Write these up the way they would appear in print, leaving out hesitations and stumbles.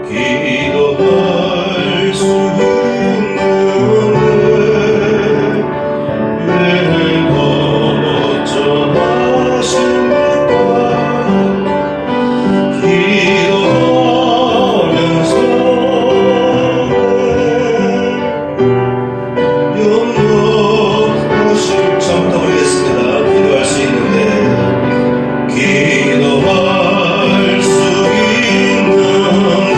기도할 수 있는 왜 걱정하십니까? 기도하면서 영원하실 처음부터 보겠습니다. 기도할 수 있는데 기도할 수 있는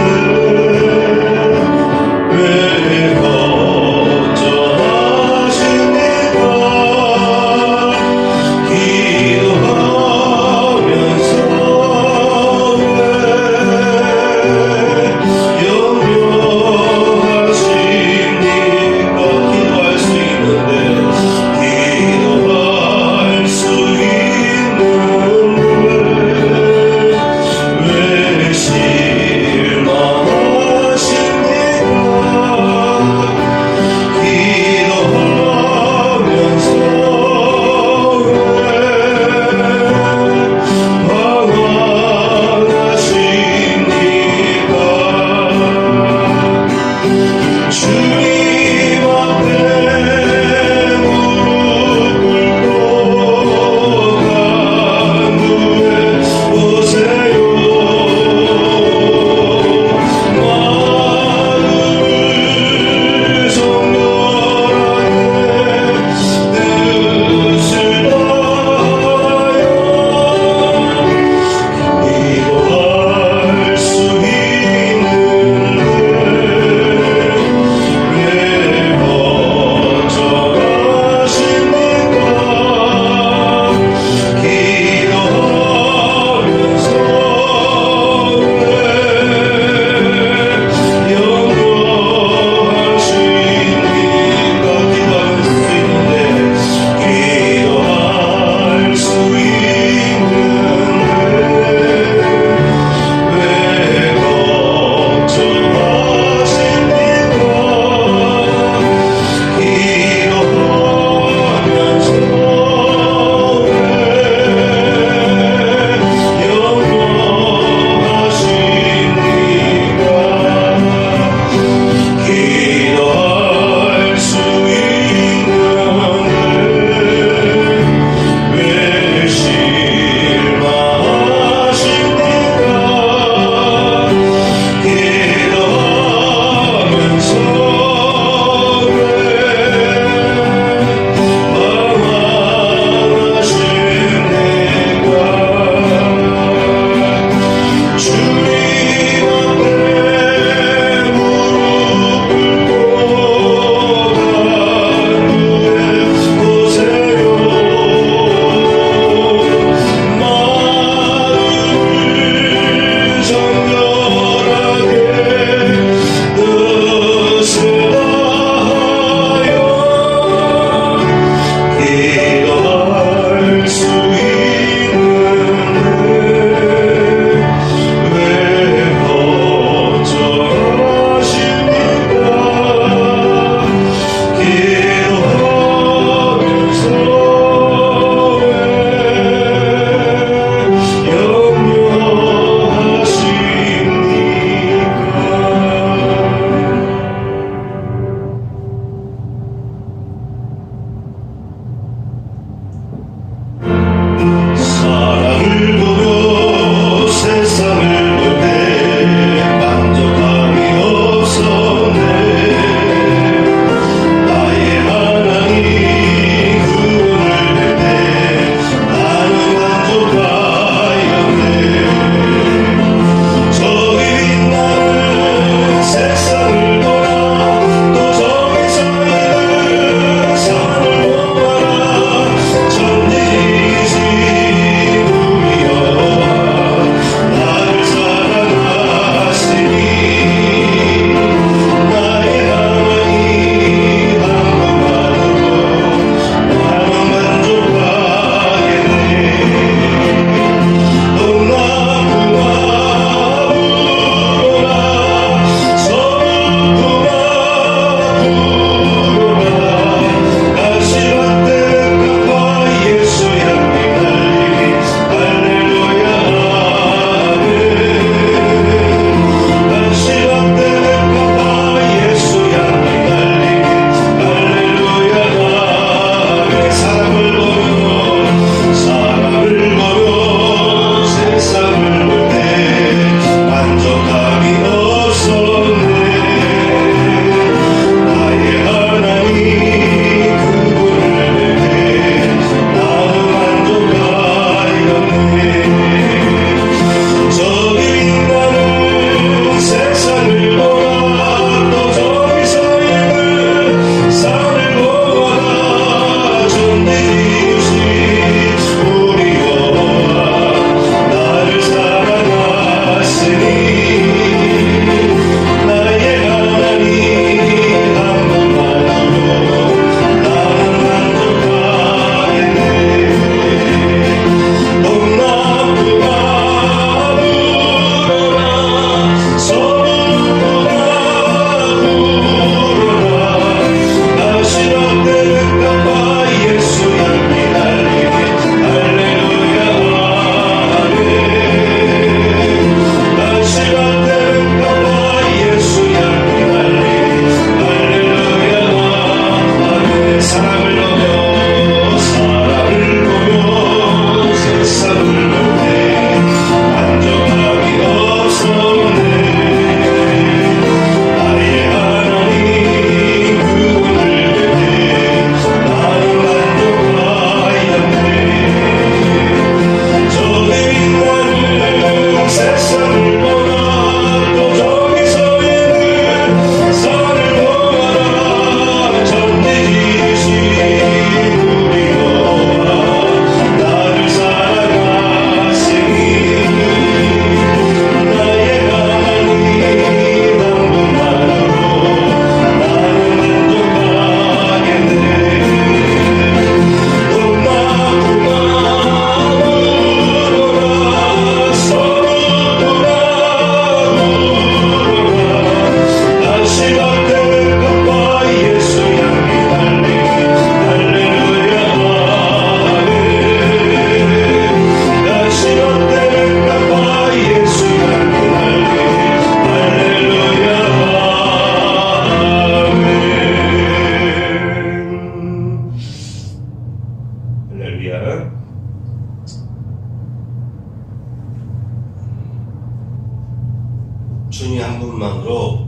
주님 한 분만으로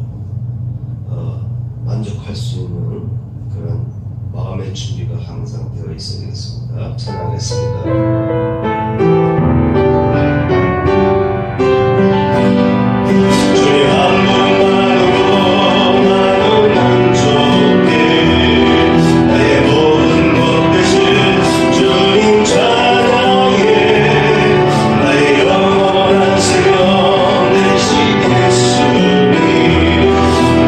만족할 수 있는 그런 마음의 준비가 항상 되어 있어야 되겠습니다. 찬양하겠습니다. 주님 한 분만으로 나는 만족해. 나의 모든 것 대신 주님 찬양해. 나의 영원한 생명 대신 예수님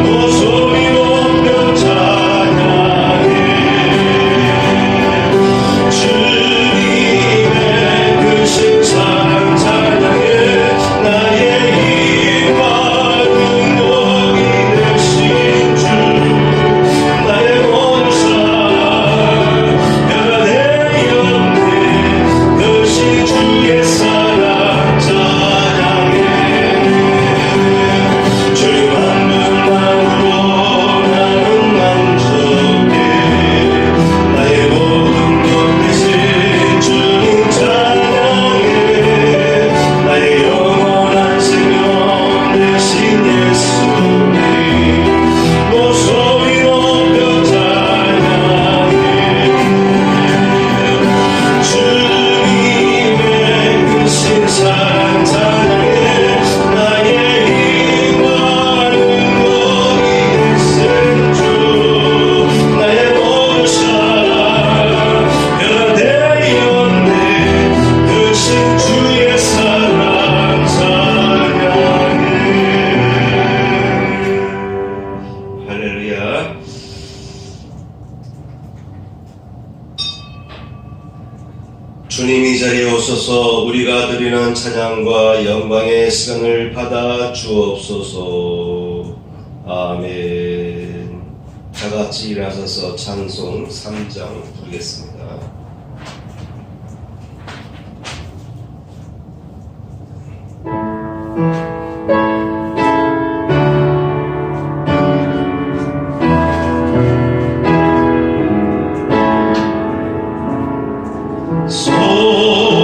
목소리 높여 찬양해. 주님의 크신 사랑 찬양해. 나의 힘과 능력이 되신 주 나의 모든 삶 변화되었네. 크신 주의 사랑 찬양해. 주님 한 분만으로 나는 만족해. 나의 모든 것 대신 주님 찬양해. 나의 영원한 생명 대신 예수님 목소리 높여 찬양해. 주님의 크신 사랑 찬양해. 나의 힘과 능력이 되신 주 나의 모든 삶 변화되었네. 크신 주의 사랑 찬양해. 할렐루야. 주님 이 자리에 오셔서 우리가 드리는 찬양과 영광의 시간을 받아 주옵소서. 아멘. 다 같이 일어서서 찬송 3장 부르겠습니다.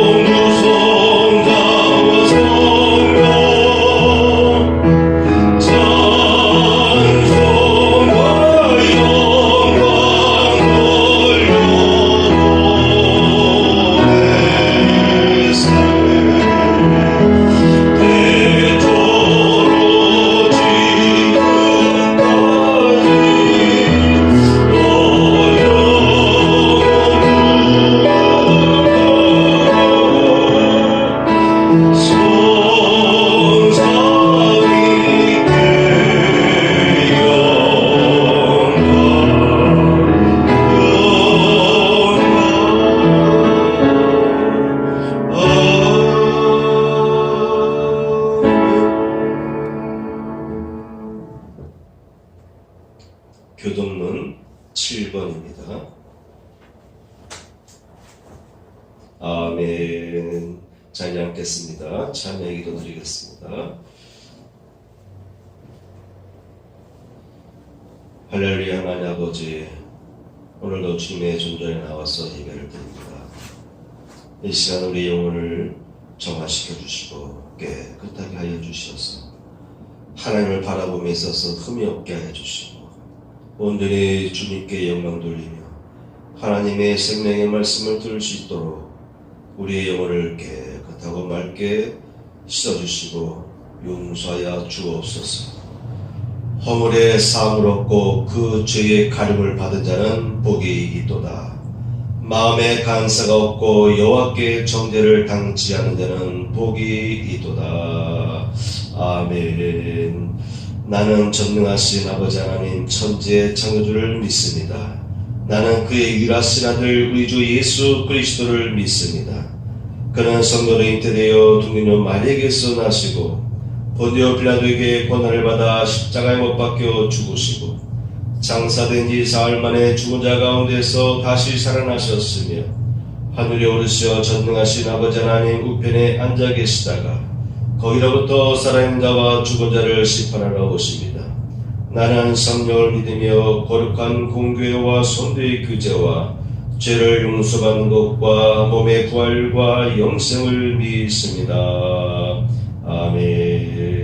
성부성자와 성령 찬송과 영광 돌려보내세. 대토로 교동문 7번입니다. 아멘. 자리에 앉겠습니다. 참여 기도 드리겠습니다. 할렐루야. 하나님 아버지, 오늘도 주님의 존전에 나와서 예배를 드립니다. 이 시간 우리 영혼을 정화시켜 주시고 깨끗하게 하여 주시옵소서. 하나님을 바라봄에 있어서 흠이 없게 하여 주시고 온전히 주님께 영광 돌리며 하나님의 생명의 말씀을 들을 수 있도록 우리의 영혼을 깨끗하고 맑게 씻어주시고 용서하여 주옵소서. 허물의 사함을 얻고 그 죄의 가림을 받은 자는 복이 있도다. 마음에 간사가 없고 여호와께 정죄를 당치 않은 자는 복이 있도다. 아멘. 나는 전능하신 아버지 하나님 천지의 창조주를 믿습니다. 나는 그의 유일하신 아들 우리 주 예수 그리스도를 믿습니다. 그는 성도로 잉태되어 동년녀 마리아에게서 나시고 본디오 빌라도에게 고난을 받아 십자가에 못 박혀 죽으시고 장사된 지 사흘 만에 죽은 자 가운데서 다시 살아나셨으며 하늘에 오르시어 전능하신 아버지 하나님 우편에 앉아 계시다가 거기로부터 살아있는 자와 죽은 자를 심판하러 오십니다. 나는 성령을 믿으며 거룩한 공교회와 성도의 교제와 죄를 용서받는 것과 몸의 부활과 영생을 믿습니다. 아멘.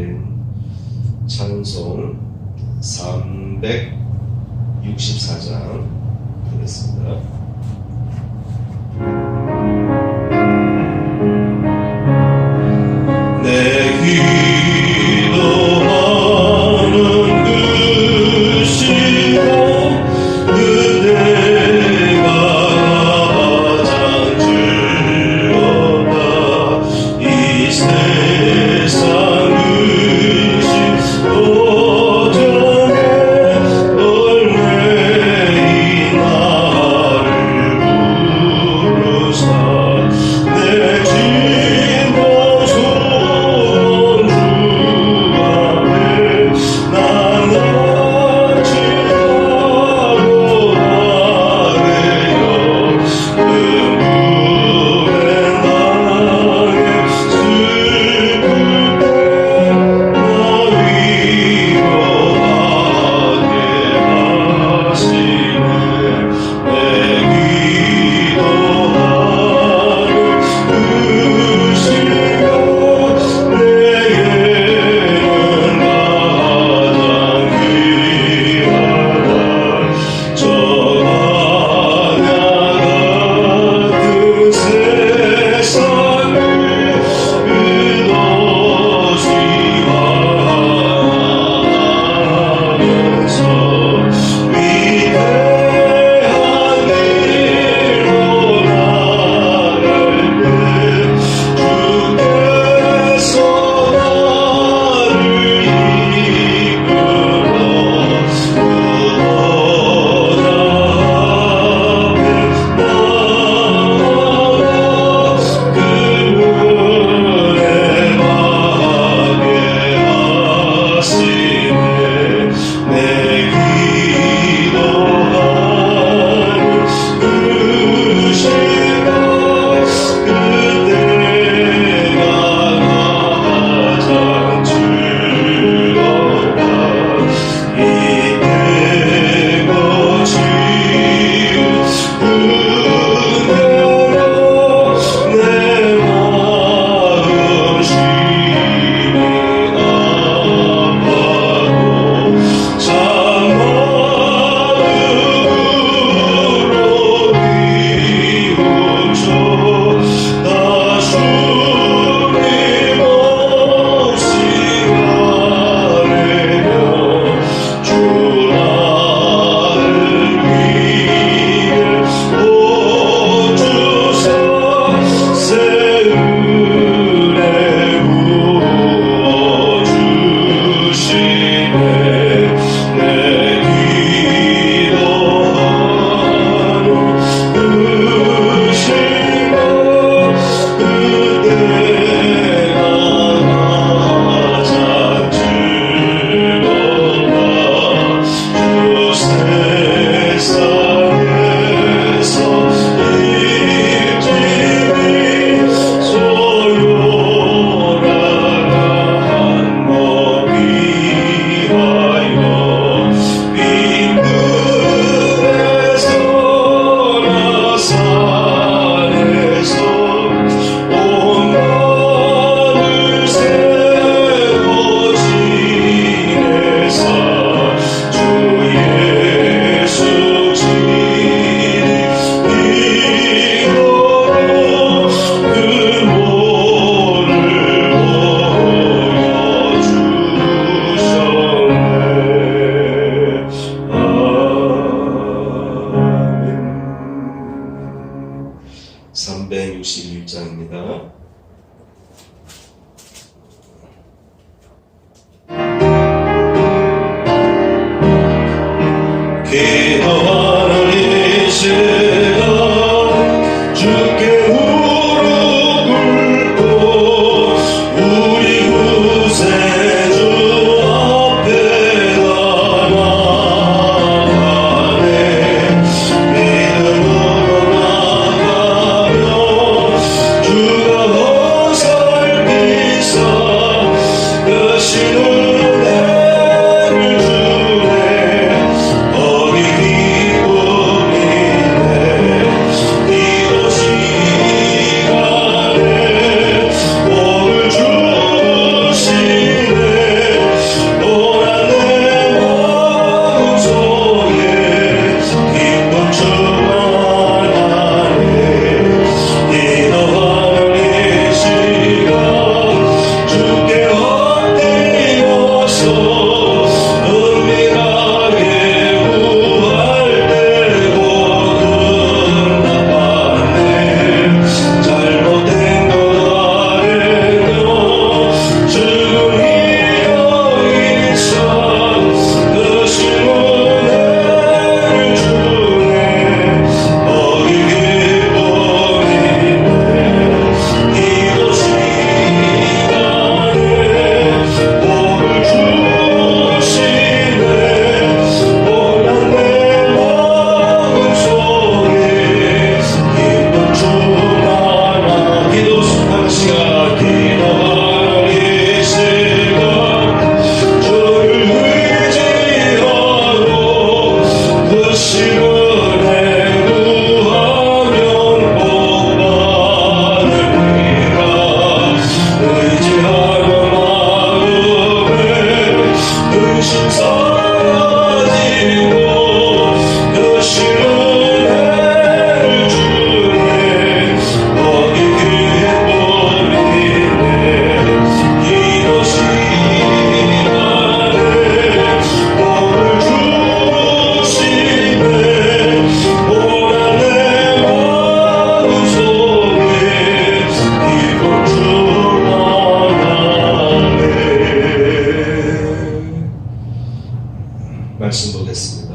말씀 보겠습니다.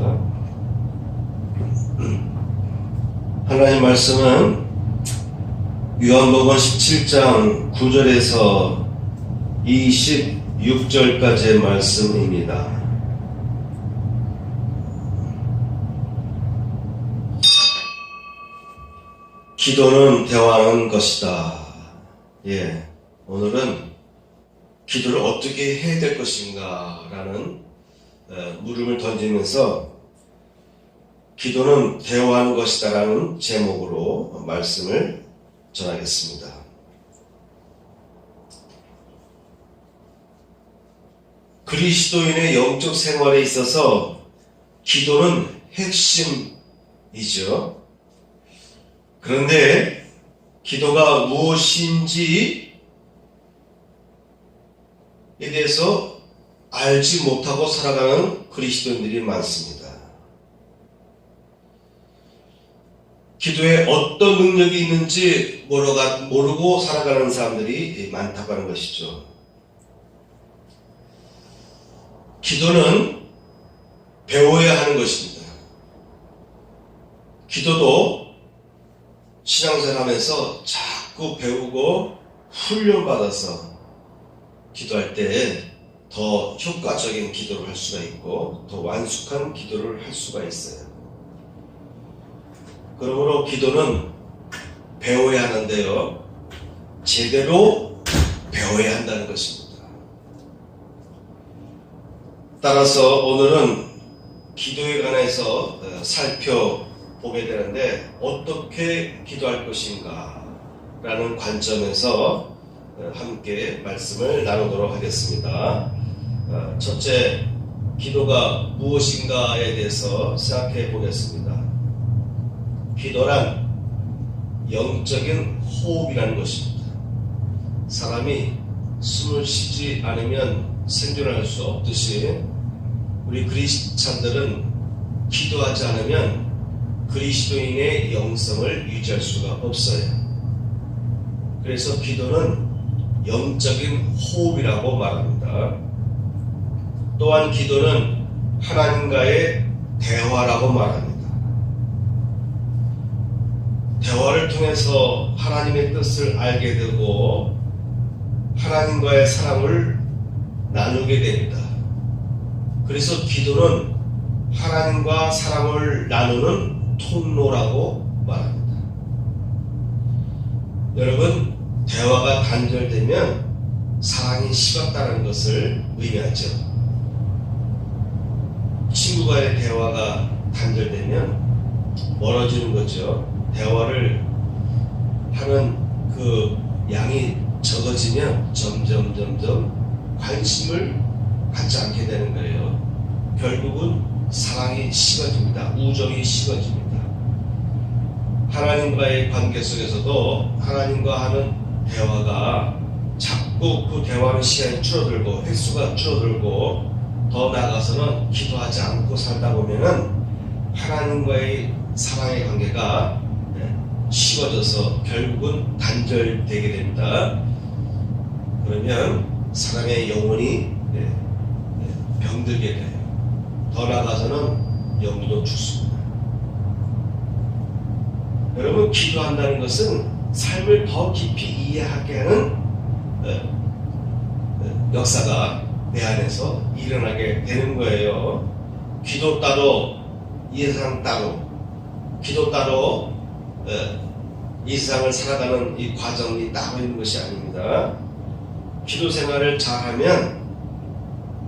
하나님 말씀은 요한복음 17장 9절에서 26절까지의 말씀입니다. 기도는 대화하는 것이다. 예, 오늘은 기도를 어떻게 해야 될 것인가 라는 물음을 던지면서 기도는 대화하는 것이다 라는 제목으로 말씀을 전하겠습니다. 그리스도인의 영적 생활에 있어서 기도는 핵심이죠. 그런데 기도가 무엇인지에 대해서 알지 못하고 살아가는 그리스도인들이 많습니다. 기도에 어떤 능력이 있는지 모르고 살아가는 사람들이 많다고 하는 것이죠. 기도는 배워야 하는 것입니다. 기도도 신앙생활 하면서 자꾸 배우고 훈련받아서 기도할 때 더 효과적인 기도를 할 수가 있고 더 완숙한 기도를 할 수가 있어요. 그러므로 기도는 배워야 하는데요, 제대로 배워야 한다는 것입니다. 따라서 오늘은 기도에 관해서 살펴보게 되는데 어떻게 기도할 것인가 라는 관점에서 함께 말씀을 나누도록 하겠습니다. 첫째, 기도가 무엇인가에 대해서 생각해 보겠습니다. 기도란 영적인 호흡이라는 것입니다. 사람이 숨을 쉬지 않으면 생존할 수 없듯이 우리 그리스찬들은 기도하지 않으면 그리스도인의 영성을 유지할 수가 없어요. 그래서 기도는 영적인 호흡이라고 말합니다. 또한 기도는 하나님과의 대화라고 말합니다. 대화를 통해서 하나님의 뜻을 알게 되고 하나님과의 사랑을 나누게 됩니다. 그래서 기도는 하나님과 사랑을 나누는 통로라고 말합니다. 여러분, 대화가 단절되면 사랑이 식었다는 것을 의미하죠. 친구와의 대화가 단절되면 멀어지는 거죠. 대화를 하는 그 양이 적어지면 점점 관심을 갖지 않게 되는 거예요. 결국은 사랑이 식어집니다. 우정이 식어집니다. 하나님과의 관계 속에서도 하나님과 하는 대화가 자꾸 그 대화하는 시간이 줄어들고 횟수가 줄어들고 더 나아가서는 기도하지 않고 살다 보면은 하나님과의 사랑의 관계가 식어져서 결국은 단절되게 됩니다. 그러면 사람의 영혼이 병들게 돼요. 더 나아가서는 영도 죽습니다. 여러분, 기도한다는 것은 삶을 더 깊이 이해하게 하는 역사가 내 안에서 일어나게 되는 거예요. 기도 따로, 이 세상 따로, 기도 따로 이 세상을 살아가는 이 과정이 따로 있는 것이 아닙니다. 기도 생활을 잘하면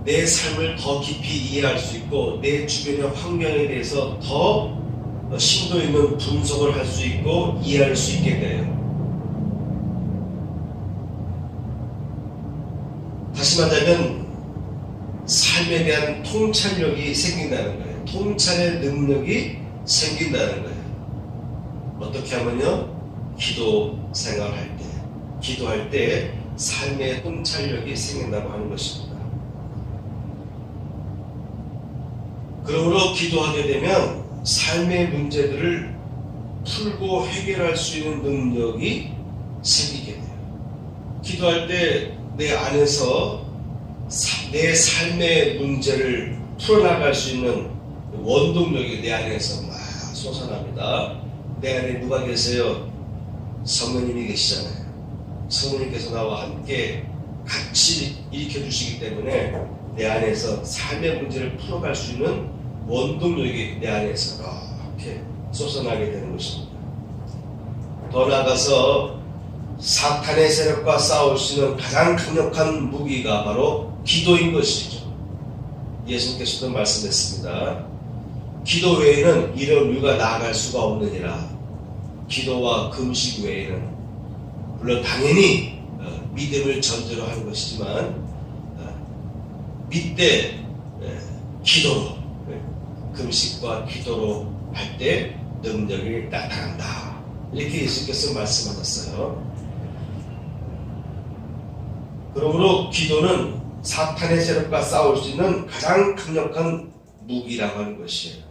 내 삶을 더 깊이 이해할 수 있고 내 주변의 환경에 대해서 더 심도 있는 분석을 할 수 있고 이해할 수 있게 돼요. 다시 말하면 삶에 대한 통찰력이 생긴다는 거예요. 통찰의 능력이 생긴다는 거예요. 어떻게 하면요? 기도 생활할 때, 기도할 때 삶의 통찰력이 생긴다고 하는 것입니다. 그러므로 기도하게 되면 삶의 문제들을 풀고 해결할 수 있는 능력이 생기게 돼요. 기도할 때 내 안에서 내 삶의 문제를 풀어나갈 수 있는 원동력이 내 안에서 막 솟아납니다. 내 안에 누가 계세요? 성령님이 계시잖아요. 성령님께서 나와 함께 같이 일으켜 주시기 때문에 내 안에서 삶의 문제를 풀어갈 수 있는 원동력이 내 안에서 이렇게 솟아나게 되는 것입니다. 더 나아가서 사탄의 세력과 싸울 수 있는 가장 강력한 무기가 바로 기도인 것이죠. 예수님께서도 말씀했습니다. 기도 외에는 이런 우리가 나아갈 수가 없느니라. 기도와 금식 외에는 물론 당연히 믿음을 전제로 하는 것이지만 믿되 기도로 금식과 기도로 할 때 능력이 나타난다. 이렇게 예수께서 말씀하셨어요. 그러므로 기도는 사탄의 세력과 싸울 수 있는 가장 강력한 무기라고 하는 것이에요.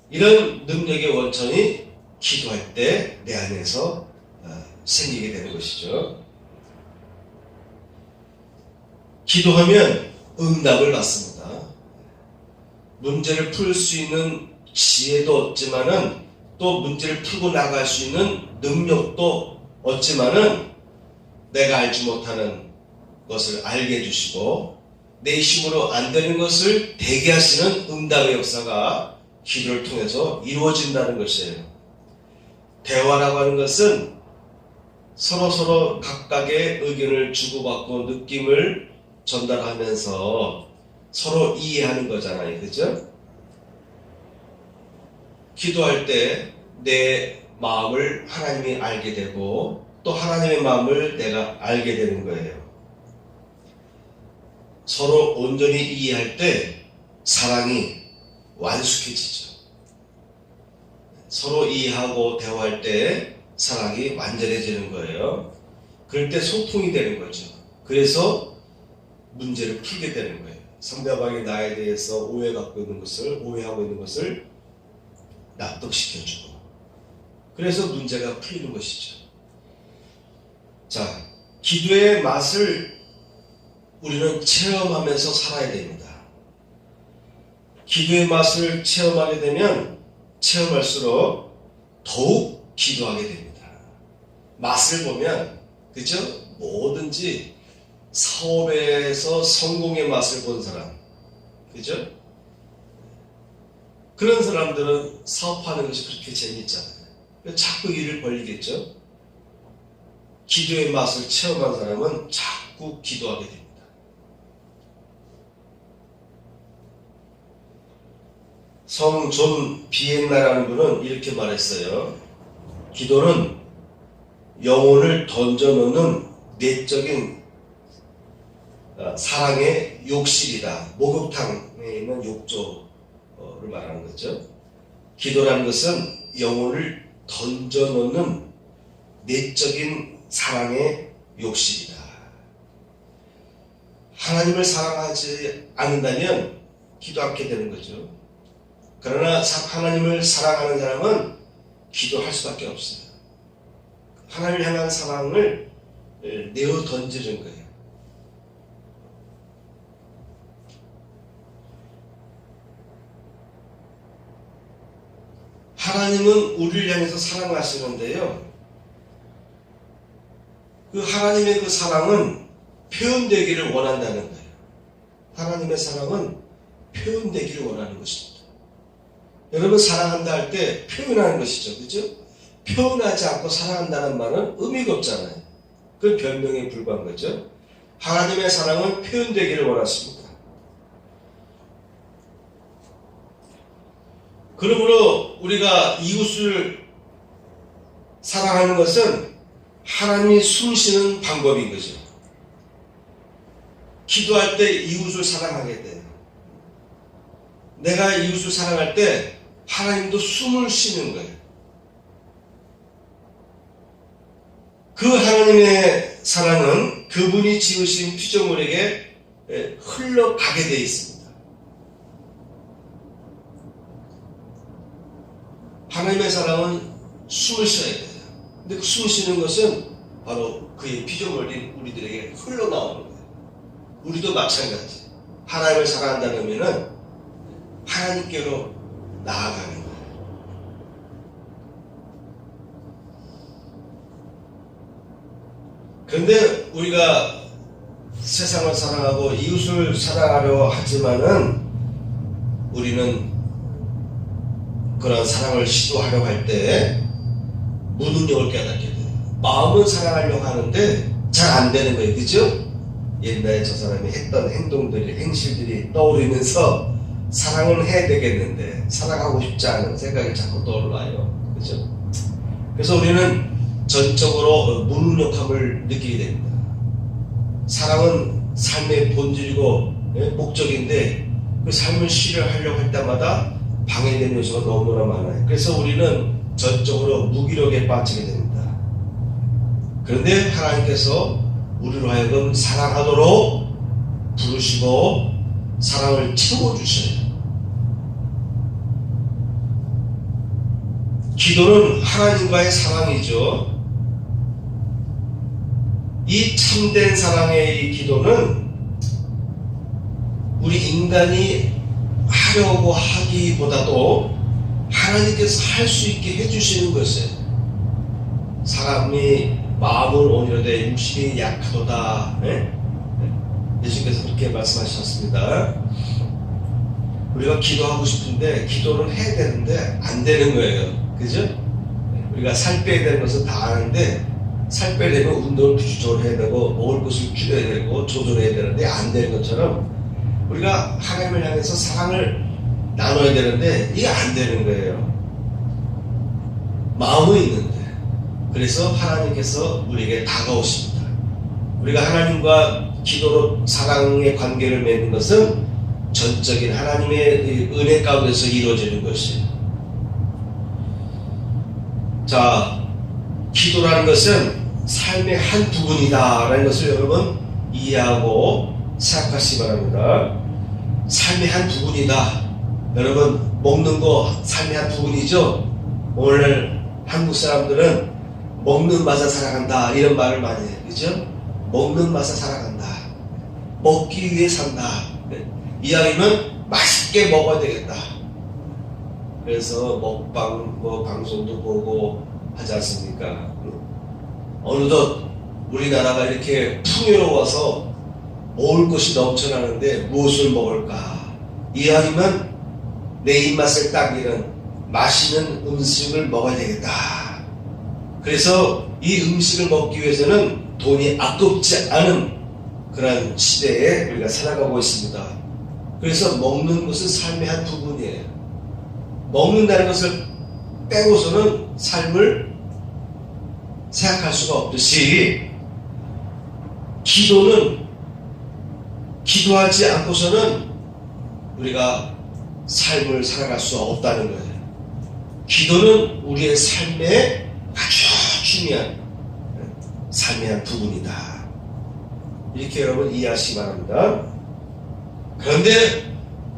이런 능력의 원천이 기도할 때 내 안에서 생기게 되는 것이죠. 기도하면 응답을 받습니다. 문제를 풀 수 있는 지혜도 얻지만은 또 문제를 풀고 나갈 수 있는 능력도 얻지만은 내가 알지 못하는 것을 알게 해주시고 내 힘으로 안 되는 것을 되게 하시는 응답의 역사가 기도를 통해서 이루어진다는 것이에요. 대화라고 하는 것은 서로 각각의 의견을 주고받고 느낌을 전달하면서 서로 이해하는 거잖아요. 그죠? 기도할 때 내 마음을 하나님이 알게 되고 또 하나님의 마음을 내가 알게 되는 거예요. 서로 온전히 이해할 때 사랑이 완숙해지죠. 서로 이해하고 대화할 때 사랑이 완전해지는 거예요. 그럴 때 소통이 되는 거죠. 그래서 문제를 풀게 되는 거예요. 상대방이 나에 대해서 오해하고 있는 것을 납득시켜주고 그래서 문제가 풀리는 것이죠. 자, 기도의 맛을 우리는 체험하면서 살아야 됩니다. 기도의 맛을 체험하게 되면 체험할수록 더욱 기도하게 됩니다. 맛을 보면 그죠? 뭐든지 사업에서 성공의 맛을 본 사람 그죠? 그런 사람들은 사업하는 것이 그렇게 재밌잖아요. 자꾸 일을 벌리겠죠? 기도의 맛을 체험한 사람은 자꾸 기도하게 됩니다. 성 존 비엔나라는 분은 이렇게 말했어요. 기도는 영혼을 던져놓는 내적인 사랑의 욕실이다. 목욕탕에 있는 욕조를 말하는 거죠. 기도라는 것은 영혼을 던져놓는 내적인 사랑의 욕실이다. 하나님을 사랑하지 않는다면 기도 않게 되는 거죠. 그러나 하나님을 사랑하는 사람은 기도할 수밖에 없어요. 하나님을 향한 사랑을 내어 던지는 거예요. 하나님은 우리를 향해서 사랑하시는데요. 그 하나님의 그 사랑은 표현되기를 원한다는 거예요. 하나님의 사랑은 표현되기를 원하는 것입니다. 여러분 사랑한다 할 때 표현하는 것이죠. 그죠? 표현하지 않고 사랑한다는 말은 의미가 없잖아요. 그건 변명에 불과한 거죠. 하나님의 사랑은 표현되기를 원하십니다. 그러므로 우리가 이웃을 사랑하는 것은 하나님이 숨쉬는 방법인 거죠. 기도할 때 이웃을 사랑하게 돼요. 내가 이웃을 사랑할 때 하나님도 숨을 쉬는 거예요. 그 하나님의 사랑은 그분이 지으신 피조물에게 흘러가게 되어 있습니다. 하나님의 사랑은 숨을 쉬어야 돼요. 근데 그 숨 쉬는 것은 바로 그의 피조물인 우리들에게 흘러나오는 거예요. 우리도 마찬가지. 하나님을 사랑한다 그러면은 하나님께로 나아가는 거예요. 그런데 우리가 세상을 사랑하고 이웃을 사랑하려 하지만은 우리는 그런 사랑을 시도하려고 할 때 무능력을 깨닫게 돼요. 마음은 사랑하려고 하는데 잘 안 되는 거예요. 그죠? 옛날에 저 사람이 했던 행동들이, 행실들이 떠오르면서 사랑은 해야 되겠는데 사랑하고 싶지 않은 생각이 자꾸 떠올라요. 그죠? 그래서 우리는 전적으로 무능력함을 느끼게 됩니다. 사랑은 삶의 본질이고 목적인데 그 삶을 실현하려고 할 때마다 방해되는 요소가 너무나 많아요. 그래서 우리는 전적으로 무기력에 빠지게 됩니다. 그런데 하나님께서 우리로 하여금 사랑하도록 부르시고 사랑을 채워주셔요. 기도는 하나님과의 사랑이죠. 이 참된 사랑의 이 기도는 우리 인간이 하려고 하기보다도 하나님께서 할 수 있게 해주시는 것이에요. 사람이 마음을 온유하되 육신이 약하도다. 예수님께서 그렇게 말씀하셨습니다. 우리가 기도하고 싶은데 기도를 해야 되는데 안 되는 거예요. 그죠? 우리가 살 빼야 되는 것은 다 아는데 살 빼려면 운동을 규칙적으로 해야 되고 먹을 것을 줄여야 되고 조절해야 되는데 안 되는 것처럼 우리가 하나님을 향해서 사랑을 나눠야 되는데 이게 안 되는 거예요. 마음은 있는데. 그래서 하나님께서 우리에게 다가오십니다. 우리가 하나님과 기도로 사랑의 관계를 맺는 것은 전적인 하나님의 은혜 가운데서 이루어지는 것이에요. 자, 기도라는 것은 삶의 한 부분이다라는 것을 여러분 이해하고 생각하시기 바랍니다. 삶의 한 부분이다. 여러분 먹는 거 삶의 한 부분이죠. 오늘 한국 사람들은 먹는 맛에 살아간다 이런 말을 많이 해요. 그죠? 먹는 맛에 살아간다. 먹기 위해 산다. 이야기는 맛있게 먹어야 되겠다. 그래서 먹방 방송도 보고 하지 않습니까? 어느덧 우리나라가 이렇게 풍요로워서 먹을 것이 넘쳐나는데 무엇을 먹을까? 이야기는 내 입맛을 당기는 맛있는 음식을 먹어야 되겠다. 그래서 이 음식을 먹기 위해서는 돈이 아깝지 않은 그런 시대에 우리가 살아가고 있습니다. 그래서 먹는 것은 삶의 한 부분이에요. 먹는다는 것을 빼고서는 삶을 생각할 수가 없듯이 기도는 기도하지 않고서는 우리가 삶을 살아갈 수 없다는 거예요. 기도는 우리의 삶의 아주 중요한 삶의 한 부분이다. 이렇게 여러분 이해하시기 바랍니다. 그런데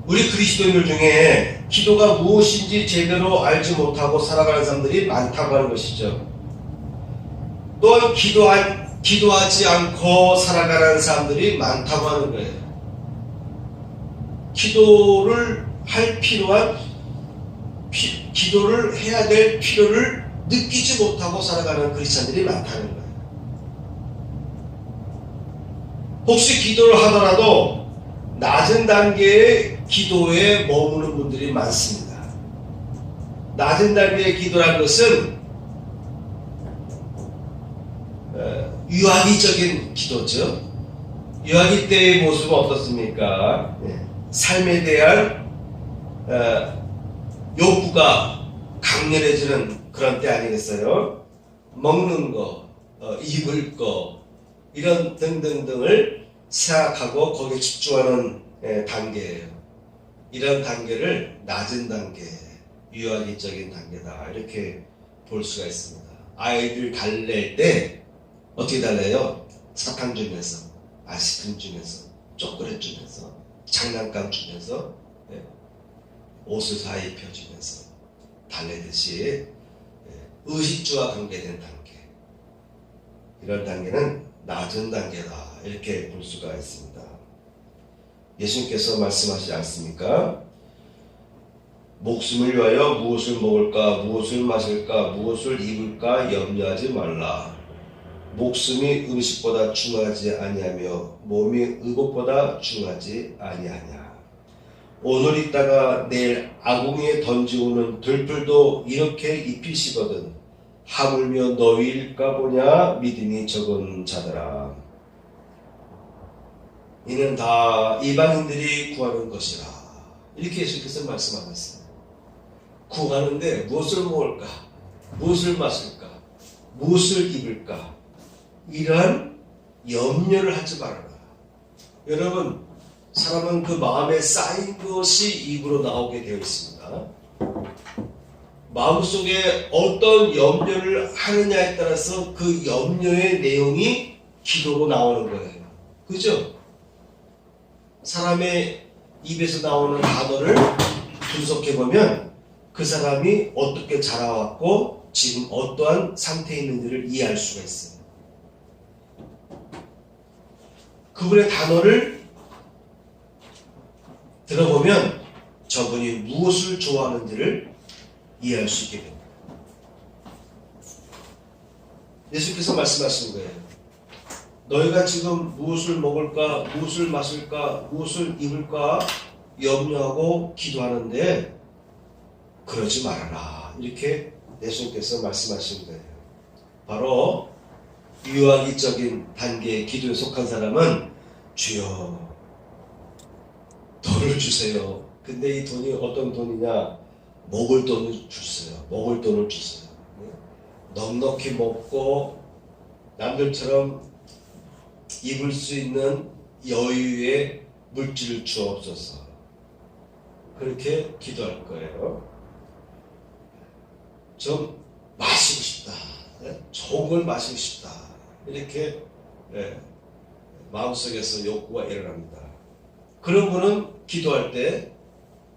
우리 그리스도인들 중에 기도가 무엇인지 제대로 알지 못하고 살아가는 사람들이 많다고 하는 것이죠. 또한 기도하지 않고 살아가는 사람들이 많다고 하는 거예요. 기도를 할 필요한 기도를 해야 될 필요를 느끼지 못하고 살아가는 크리스찬들이 많다는 거예요. 혹시 기도를 하더라도 낮은 단계의 기도에 머무는 분들이 많습니다. 낮은 단계의 기도라는 것은 유아기적인 기도죠. 유아기 때의 모습은 어떻습니까? 삶에 대한 욕구가 강렬해지는 그런 때 아니겠어요? 먹는 거, 입을 거 이런 등등등을 생각하고 거기에 집중하는 단계예요. 이런 단계를 낮은 단계, 유아기적인 단계다 이렇게 볼 수가 있습니다. 아이들 달랠 때 어떻게 달래요? 사탕 주면서, 아이스크림 주면서, 초콜릿 주면서, 장난감 주면서, 옷을 사 입혀주면서 달래듯이 의식주와 관계된 단계, 이런 단계는 낮은 단계다 이렇게 볼 수가 있습니다. 예수님께서 말씀하시지 않습니까? 목숨을 위하여 무엇을 먹을까, 무엇을 마실까, 무엇을 입을까 염려하지 말라. 목숨이 음식보다 중하지 아니하며 몸이 의복보다 중하지 아니하냐. 오늘 있다가 내일 아궁이에 던지오는 들풀도 이렇게 입히시거든 하물며 너희일까 보냐 믿음이 적은 자들아. 이는 다 이방인들이 구하는 것이라. 이렇게 예수께서 말씀하고 있습니다. 구하는데 무엇을 먹을까, 무엇을 마실까, 무엇을 입을까, 이러한 염려를 하지 말아라. 여러분, 사람은 그 마음에 쌓인 것이 입으로 나오게 되어 있습니다. 마음속에 어떤 염려를 하느냐에 따라서 그 염려의 내용이 기도로 나오는 거예요. 그죠? 사람의 입에서 나오는 단어를 분석해보면 그 사람이 어떻게 자라왔고 지금 어떠한 상태에 있는지를 이해할 수가 있어요. 그분의 단어를 들어보면 저분이 무엇을 좋아하는지를 이해할 수 있게 됩니다. 예수께서 말씀하시는 거예요. 너희가 지금 무엇을 먹을까, 무엇을 마실까, 무엇을 입을까 염려하고 기도하는데 그러지 말아라. 이렇게 예수님께서 말씀하시는 거예요. 바로 유아기적인 단계의 기도에 속한 사람은 주여 돈을 주세요. 근데 이 돈이 어떤 돈이냐? 먹을 돈을 주세요. 먹을 돈을 주세요. 넉넉히 먹고 남들처럼 입을 수 있는 여유의 물질을 주옵소서. 그렇게 기도할 거예요. 좀 마시고 싶다. 좋은 걸 마시고 싶다. 이렇게 마음속에서 욕구가 일어납니다. 그런 분은 기도할 때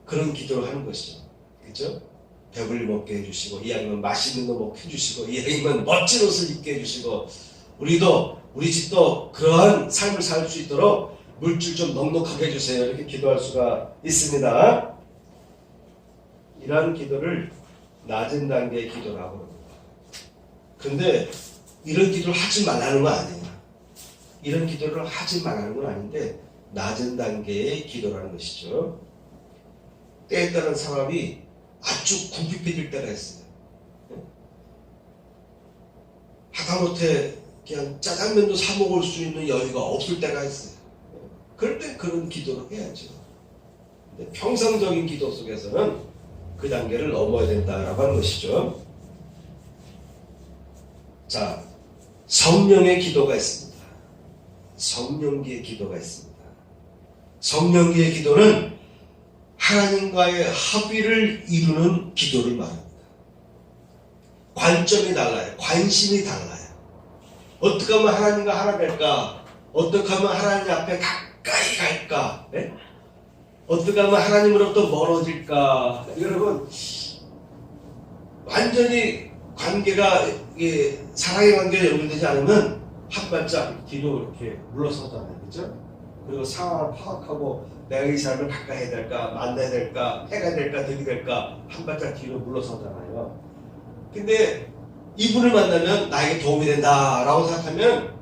그런 기도를 하는 것이죠. 그죠? 배불리 먹게 해주시고, 이왕이면 맛있는 거 먹게 해주시고, 이왕이면 멋진 옷을 입게 해주시고, 우리 집도 그러한 삶을 살 수 있도록 물질 좀 넉넉하게 해주세요. 이렇게 기도할 수가 있습니다. 이러한 기도를 낮은 단계의 기도라고 합니다. 근데 이런 기도를 하지 말라는 건 아니에요. 이런 기도를 하지 말라는 건 아닌데 낮은 단계의 기도라는 것이죠. 때에 따른 사람이 아주 궁핍해질 때가 있어요. 하다못해 그냥 짜장면도 사 먹을 수 있는 여유가 없을 때가 있어요. 그럴 때 그런 기도를 해야죠. 근데 평상적인 기도 속에서는 그 단계를 넘어야 된다라고 하는 것이죠. 자, 성령의 기도가 있습니다. 성령기의 기도가 있습니다. 성령기의 기도는 하나님과의 합의를 이루는 기도를 말합니다. 관점이 달라요. 관심이 달라요. 어떻게 하면 하나님과 하나 될까? 어떻게 하면 하나님 앞에 가까이 갈까? 네? 어떻게 하면 하나님으로부터 멀어질까? 여러분, 완전히 관계가, 사랑의 관계가 연결되지 않으면 한 발짝 뒤로 이렇게 물러서잖아요. 그죠? 그리고 상황을 파악하고 내가 이 사람을 가까이 해야 될까? 만나야 될까? 해가 될까? 득이 될까? 한 발짝 뒤로 물러서잖아요. 근데 이분을 만나면 나에게 도움이 된다라고 생각하면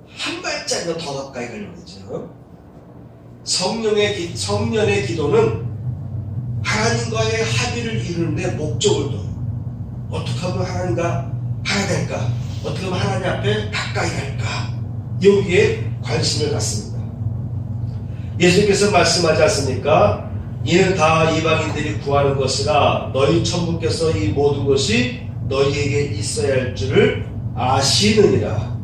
한 발짝이라도 더 가까이 가려고 하죠. 성령의 기도는 하나님과의 합의를 이루는데 목적을 둬요. 어떻게 하면 하나님과 하나 될까? 어떻게 하면 하나님 앞에 가까이 갈까? 여기에 관심을 갖습니다. 예수님께서 말씀하지 않습니까? 이는 다 이방인들이 구하는 것이라 너희 천부께서 이 모든 것이 너희에게 있어야 할 줄을 아시느니라.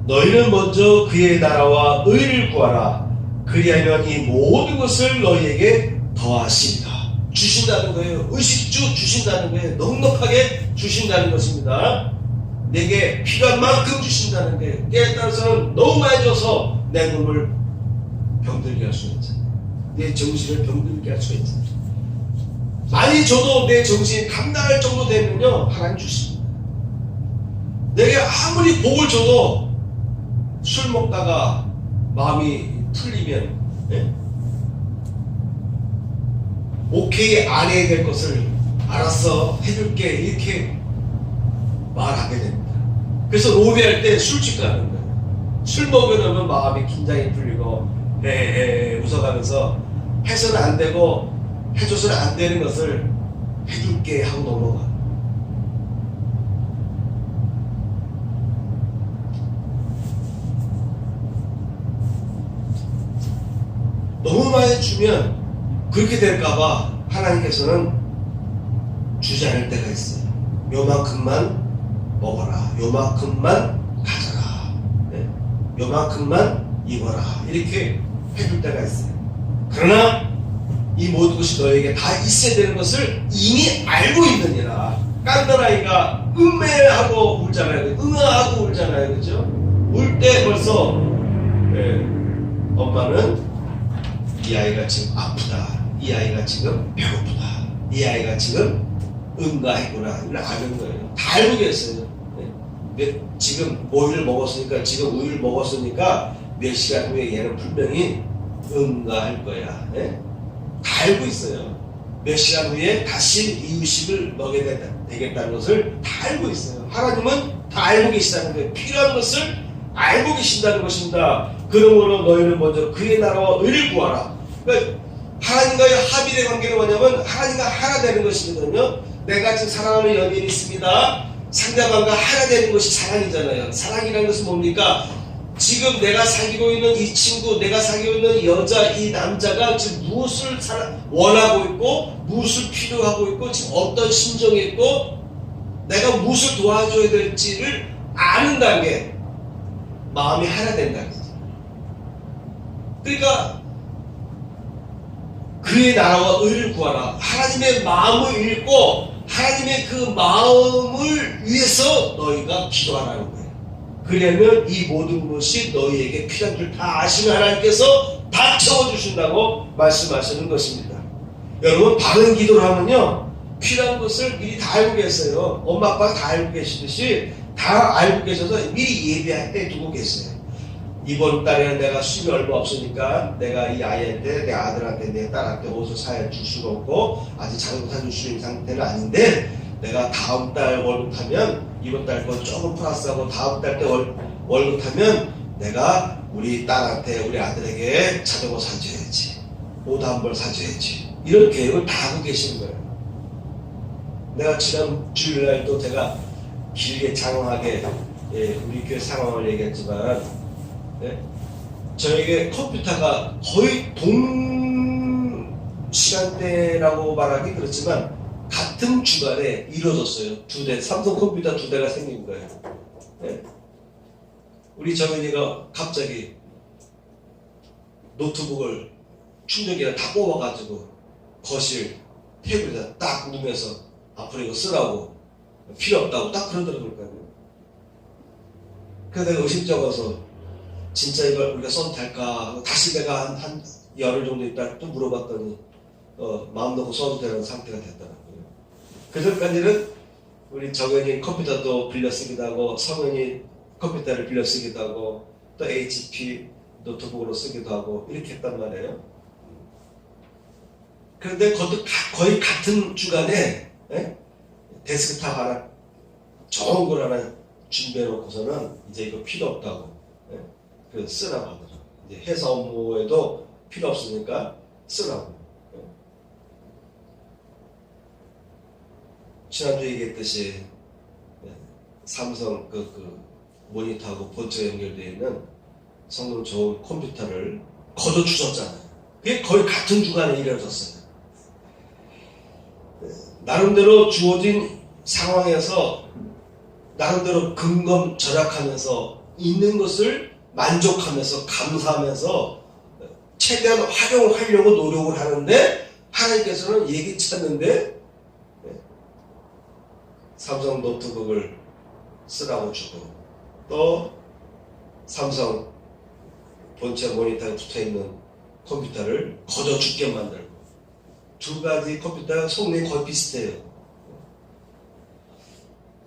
너희는 먼저 그의 나라와 의를 구하라. 그리하면 이 모든 것을 너희에게 더하시리라. 주신다는 거예요. 의식주 주신다는 거예요. 넉넉하게 주신다는 것입니다. 내게 필요한 만큼 주신다는 거예요. 때에 따라서는 너무 많이 줘서 내 몸을 병들게 할 수가 있잖아요. 내 정신을 병들게 할 수가 있잖아요. 많이 줘도 내 정신이 감당할 정도 되면요, 하나님 주십니다. 내게 아무리 복을 줘도 술 먹다가 마음이 풀리면, 오케이 안 해야 될 것을 알았어 해줄게 이렇게 말하게 됩니다. 그래서 로비할 때 술집 가는 거예요. 술 먹으려면 마음이 긴장이 풀리고 웃어가면서 해서는 안 되고 해줘서는 안 되는 것을 해줄게 하고 넘어가. 너무 많이 주면 그렇게 될까봐 하나님께서는 주지 않을 때가 있어요. 요만큼만 먹어라. 요만큼만 가져라. 네? 요만큼만 입어라. 이렇게 해줄 때가 있어요. 그러나 이 모든 것이 너에게 다 있어야 되는 것을 이미 알고 있느니라. 깐더라이가 음매하고 울잖아요. 응아하고 울잖아요. 그죠? 울 때 벌써 엄마는 이 아이가 지금 아프다. 이 아이가 지금 배고프다. 이 아이가 지금 응가했구나. 이걸 아는 거예요. 다 알고 계세요. 지금 오이를 먹었으니까, 지금 우유를 먹었으니까 몇 시간 후에 얘는 분명히 응가할 거야. 네? 다 알고 있어요. 몇 시간 후에 다시 이유식을 먹여야 되겠다는 것을 다 알고 있어요. 하나님은 다 알고 계시다는 거예요. 필요한 것을 알고 계신다는 것입니다. 그러므로 너희는 먼저 그의 나라와 의를 구하라. 그러니까 하나님과의 합의의 관계는 뭐냐면 하나님과 하나 되는 것이거든요. 내가 지금 사랑하는 연인이 있습니다. 상대방과 하나 되는 것이 사랑이잖아요. 사랑이라는 것은 뭡니까? 지금 내가 사귀고 있는 이 친구, 내가 사귀고 있는 여자, 이 남자가 지금 무엇을 원하고 있고, 무엇을 필요하고 있고, 지금 어떤 심정이 있고, 내가 무엇을 도와줘야 될지를 아는 단계, 마음이 하나 된다는 거죠. 그러니까 그의 나라와 의를 구하라. 하나님의 마음을 읽고 하나님의 그 마음을 위해서 너희가 기도하라는 거예요. 그러면 이 모든 것이 너희에게 필요한 줄 다 아시는 하나님께서 다 채워주신다고 말씀하시는 것입니다. 여러분, 바른 기도를 하면요, 필요한 것을 미리 다 알고 계세요. 엄마 아빠가 다 알고 계시듯이 다 알고 계셔서 미리 예비해 두고 계세요. 이번 달에는 내가 수입이 얼마 없으니까 내가 이 아이한테, 내 아들한테, 내 딸한테 옷을 줄 수가 없고 아직 장을 사줄 수 있는 상태는 아닌데, 내가 다음 달 월급 타면 이번 달 거 조금 플러스하고 다음 달 때 월급 타면 내가 우리 딸한테, 우리 아들에게 자전거 사줘야지, 옷 한 벌 사줘야지, 이런 계획을 다 하고 계시는 거예요. 내가 지난 주일날도 제가 길게 장황하게 우리 교회 상황을 얘기했지만, 저에게 컴퓨터가 거의 동 시간대라고 말하기 그렇지만 같은 주간에 이루어졌어요. 두 대, 삼성 컴퓨터 두 대가 생긴 거예요. 우리 정현이가 갑자기 노트북을 충전기를 다 뽑아가지고 거실 테이블에다 딱 누면서 앞으로 이거 쓰라고, 필요 없다고 딱 그러더라고요. 그래서 내가 의심쩍어서 진짜 이걸 우리가 써도 될까? 다시 내가 한 열흘 정도 있다 또 물어봤더니 마음 놓고 써도 되는 상태가 됐더라고요. 그 전까지는 우리 정현이 컴퓨터도 빌려 쓰기도 하고, 성현이 컴퓨터를 빌려 쓰기도 하고, 또 HP 노트북으로 쓰기도 하고 이렇게 했단 말이에요. 그런데 그것도 거의 같은 주간에 데스크탑 하나, 좋은 걸 하나 준비해 놓고서는 이제 이거 필요 없다고 그 쓰라고 하더라고요. 이제 회사 업무에도 필요 없으니까 쓰라고. 지난주에 얘기했듯이 삼성 그 모니터하고 본체가 연결되어 있는 성능 좋은 컴퓨터를 거저 주셨잖아요. 그게 거의 같은 주간에 이루어졌어요. 나름대로 주어진 상황에서 나름대로 근검 절약하면서 있는 것을 만족하면서 감사하면서 최대한 활용을 하려고 노력을 하는데, 하나님께서는 예기치 않는데 삼성 노트북을 쓰라고 주고, 또 삼성 본체 모니터에 붙어있는 컴퓨터를 거저 죽게 만들고, 두 가지 컴퓨터 성능이 거의 비슷해요.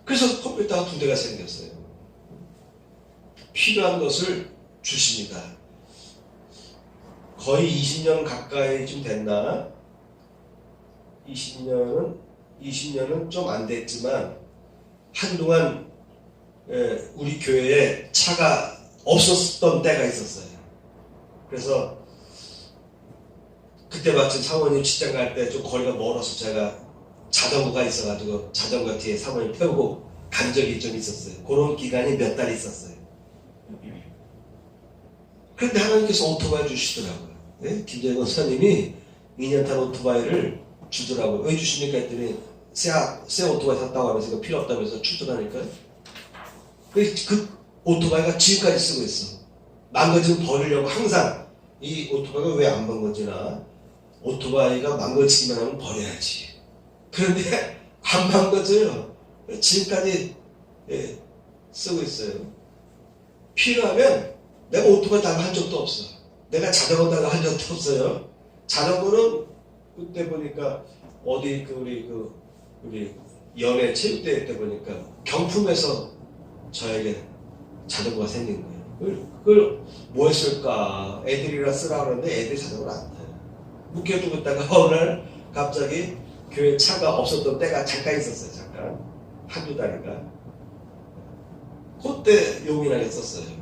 그래서 컴퓨터가 두 대가 생겼어요. 필요한 것을 주십니다. 거의 20년 가까이 좀 됐나? 20년은 좀 안 됐지만 한동안 우리 교회에 차가 없었던 때가 있었어요. 그래서 그때 마침 사모님 직장 갈 때 좀 거리가 멀어서 제가 자전거가 있어가지고 자전거 뒤에 사모님 태우고 간 적이 좀 있었어요. 그런 기간이 몇 달 있었어요. 그런데 하나님께서 오토바이 주시더라고요. 네? 김재건 선생님이 2년 탄 오토바이를 주더라고요. 왜 주십니까 했더니 새 오토바이 샀다고 하면서 이거 필요 없다면서 출전하니까 그 오토바이가 지금까지 쓰고 있어. 망가지면 버리려고 항상 이 오토바이가 왜 안 망가지나, 오토바이가 망가지기만 하면 버려야지. 그런데 안 망가져요. 지금까지 쓰고 있어요. 필요하면 내가 오토바이 달라 한 적도 없어. 내가 자전거 달라 한 적도 없어요. 자전거는 그때 보니까 어디 우리 연애 체육대회 때 보니까 경품에서 저에게 자전거가 생긴 거예요. 그걸 뭐 했을까? 애들이라 쓰라 그러는데 애들이 자전거를 안 타요. 묵혀두고 있다가 어느 날 갑자기 교회 차가 없었던 때가 잠깐 있었어요. 잠깐. 한두 달인가. 그때 용인하게 썼어요.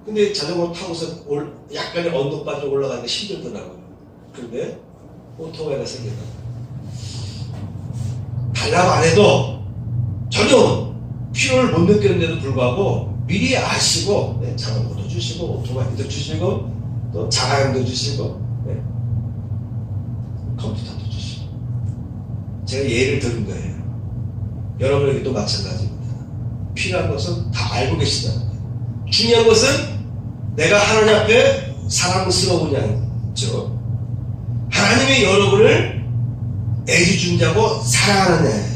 근데 자전거 타고서 약간의 언덕바지로 올라가는데 힘들더라고요. 그런데 오토바이가 생겼다. 달라고 안 해도 전혀 필요를 못 느끼는데도 불구하고 미리 아시고 자전거도 주시고 오토바이도 주시고 또 자가용도 주시고 컴퓨터도 주시고. 제가 예를 들은 거예요. 여러분에게도 마찬가지입니다. 필요한 것은 다 알고 계시다는 거예요. 중요한 것은 내가 하나님 앞에 사랑스러우냐죠. 하나님이 여러분을 애지중지하고 사랑하는 애예요.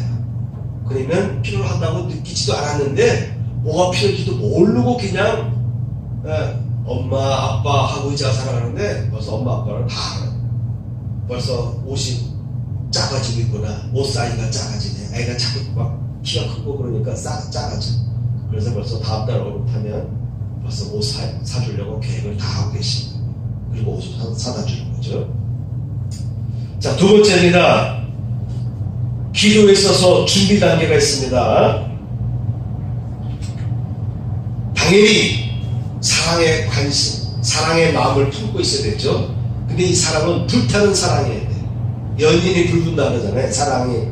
그러면 필요하다고 느끼지도 않았는데 뭐가 필요한지도 모르고 그냥 엄마 아빠 하고 이제가 살아가는데 벌써 엄마 아빠는 다 알아요. 벌써 옷이 작아지고 있구나. 옷 사이즈가 작아지네. 애가 자꾸 막 키가 크고 그러니까 작아져. 그래서 벌써 다음 달 월급하면 벌써 옷 사주려고 계획을 다 하고 계시고, 그리고 옷을 사다 주는 거죠. 자, 두 번째입니다. 기도에 있어서 준비 단계가 있습니다. 당연히 사랑의 관심, 사랑의 마음을 품고 있어야 되죠. 근데 이 사랑은 불타는 사랑이어야 돼. 연인이 불붙는다 그러잖아요. 사랑이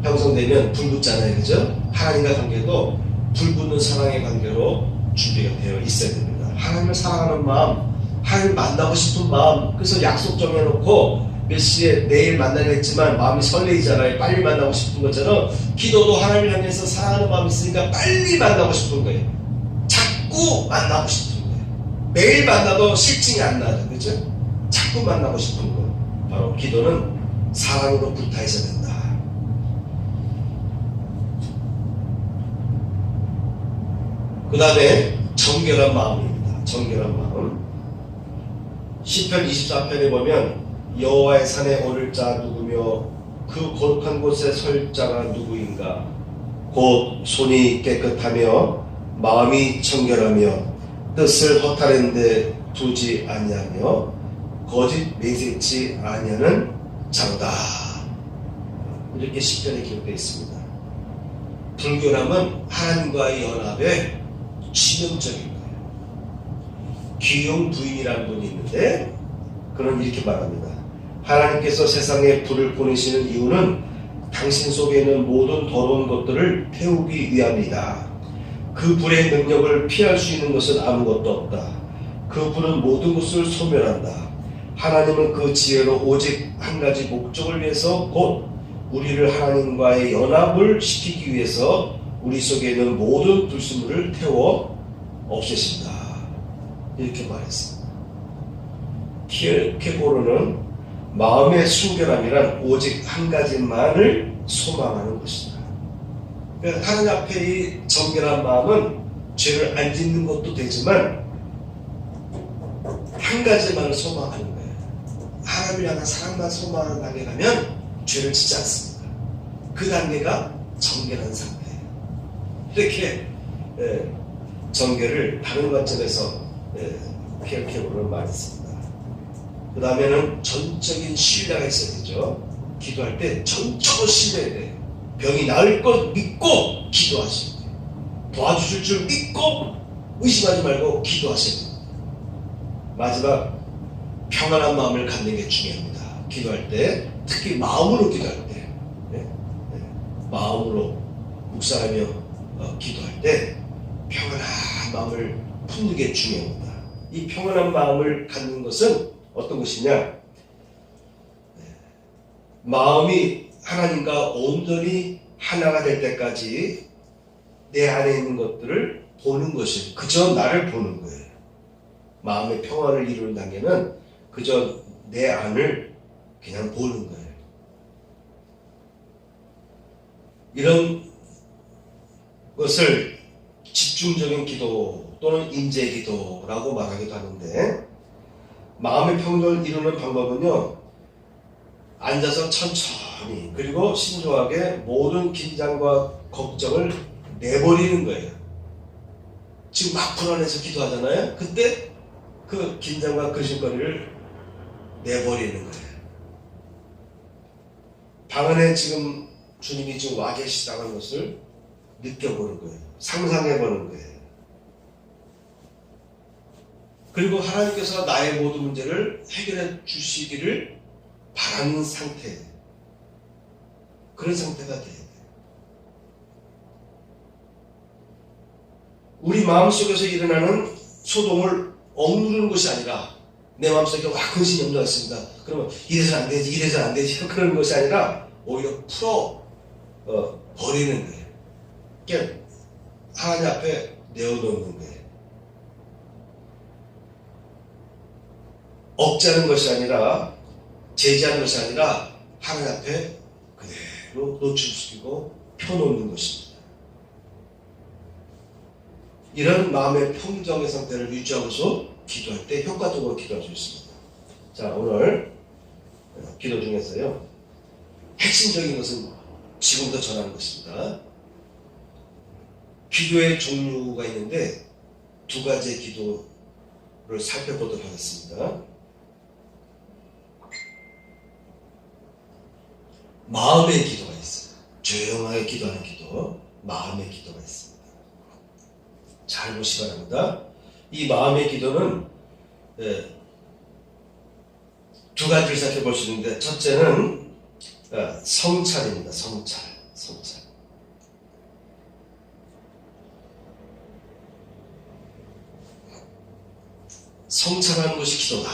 형성되면 불붙잖아요. 그죠? 하나님과 관계도 불붙는 사랑의 관계로 준비가 되어 있어야 됩니다. 하나님을 사랑하는 마음, 하나님을 만나고 싶은 마음. 그래서 약속 정해놓고 몇 시에 내일 만나려 했지만 마음이 설레이잖아요. 빨리 만나고 싶은 것처럼 기도도 하나님을 향해서 사랑하는 마음이 있으니까 빨리 만나고 싶은 거예요. 자꾸 만나고 싶은 거예요. 매일 만나도 실증이 안 나죠. 그죠? 자꾸 만나고 싶은 거. 바로 기도는 사랑으로 불타 있어야 된다. 그 다음에 정결한 마음입니다. 정결한 마음. 시편 24편에 보면 여호와의 산에 오를 자 누구며 그 거룩한 곳에 설 자가 누구인가. 곧 손이 깨끗하며 마음이 정결하며 뜻을 허탈한 데 두지 아니하며 거짓 내세치 아니하는 자로다. 이렇게 시편에 기록되어 있습니다. 불결함은 하나님과의 연합에 치명적인 거예요. 기용 부인이라는 분이 있는데 그는 이렇게 말합니다. 하나님께서 세상에 불을 보내시는 이유는 당신 속에 있는 모든 더러운 것들을 태우기 위함이다. 그 불의 능력을 피할 수 있는 것은 아무것도 없다. 그 불은 모든 것을 소멸한다. 하나님은 그 지혜로 오직 한 가지 목적을 위해서 곧 우리를 하나님과의 연합을 시키기 위해서 우리 속에 있는 모든 불순물을 태워 없애신다. 이렇게 말했습니다. 키르케고르는 마음의 순결함이란 오직 한 가지만을 소망하는 것이다. 그러니까 하나님 앞에 이 정결한 마음은 죄를 안 짓는 것도 되지만 한 가지만을 소망하는 거예요. 하나님을 향한 사랑만 소망하는 단계 가면 죄를 짓지 않습니다. 그 단계가 정결한 상태예요. 이렇게 정결을 다른 관점에서 키르케고르는 말했습니다. 그 다음에는 전적인 신뢰가 있어야 되죠. 기도할 때 전적으로 신뢰해야 돼요. 병이 나을 것 믿고 기도하셔야 돼요. 도와주실 줄 믿고 의심하지 말고 기도하셔야 돼요. 마지막, 평안한 마음을 갖는 게 중요합니다. 기도할 때, 특히 마음으로 기도할 때, 마음으로 묵상하며 기도할 때 평안한 마음을 품는 게 중요합니다. 이 평안한 마음을 갖는 것은 어떤 것이냐? 마음이 하나님과 온전히 하나가 될 때까지 내 안에 있는 것들을 보는 것이 그저 나를 보는 거예요. 마음의 평화를 이루는 단계는 그저 내 안을 그냥 보는 거예요. 이런 것을 집중적인 기도 또는 임재 기도라고 말하기도 하는데, 마음의 평정을 이루는 방법은요, 앉아서 천천히 그리고 신중하게 모든 긴장과 걱정을 내버리는 거예요. 지금 막 불안해서 기도하잖아요. 그때 그 긴장과 근심거리를 내버리는 거예요. 방 안에 지금 주님이 지금 와 계시다는 것을 느껴보는 거예요. 상상해보는 거예요. 그리고 하나님께서 나의 모든 문제를 해결해 주시기를 바라는 상태, 그런 상태가 돼야 돼요. 우리 마음속에서 일어나는 소동을 억누르는 것이 아니라, 내 마음속에 와 근심이 염려가 있습니다. 그러면 이래서는 안 되지, 이래서는 안 되지, 그러는 것이 아니라 오히려 풀어 버리는 거예요. 그러니까 하나님 앞에 내어놓는 거예요. 억제하는 것이 아니라, 제지하는 것이 아니라 하나님 앞에 그대로 노출시키고 펴놓는 것입니다. 이런 마음의 평정의 상태를 유지하고서 기도할 때 효과적으로 기도할 수 있습니다. 자, 오늘 기도 중에서요, 핵심적인 것은 지금부터 전하는 것입니다. 기도의 종류가 있는데 두 가지의 기도를 살펴보도록 하겠습니다. 마음의 기도가 있어요. 조용하게 기도하는 기도, 마음의 기도가 있습니다. 잘 보시기 바랍니다. 이 마음의 기도는 두 가지를 생각해 볼 수 있는데, 첫째는 성찰입니다. 성찰. 성찰하는 것이 기도다.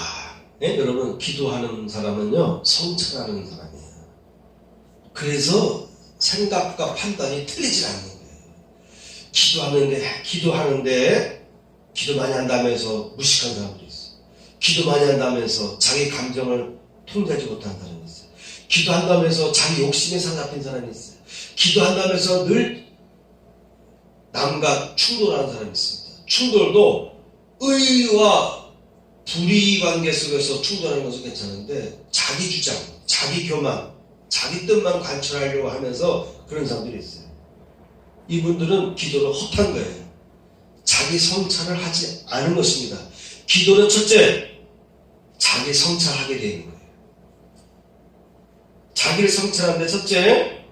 여러분, 기도하는 사람은요, 성찰하는 사람이에요. 그래서 생각과 판단이 틀리지 않는 거예요. 기도하는데 기도 많이 한다면서 무식한 사람들이 있어요. 기도 많이 한다면서 자기 감정을 통제하지 못하는 사람이 있어요. 기도한다면서 자기 욕심에 사로잡힌 사람이 있어요. 기도한다면서 늘 남과 충돌하는 사람이 있습니다. 충돌도 의와 불의 관계 속에서 충돌하는 것은 괜찮은데, 자기 주장, 자기 교만, 자기 뜻만 관철하려고 하면서 그런 사람들이 있어요. 이분들은 기도를 헛한 거예요. 자기 성찰을 하지 않은 것입니다. 기도는 첫째, 자기 성찰하게 되는 거예요. 자기를 성찰하는데 첫째,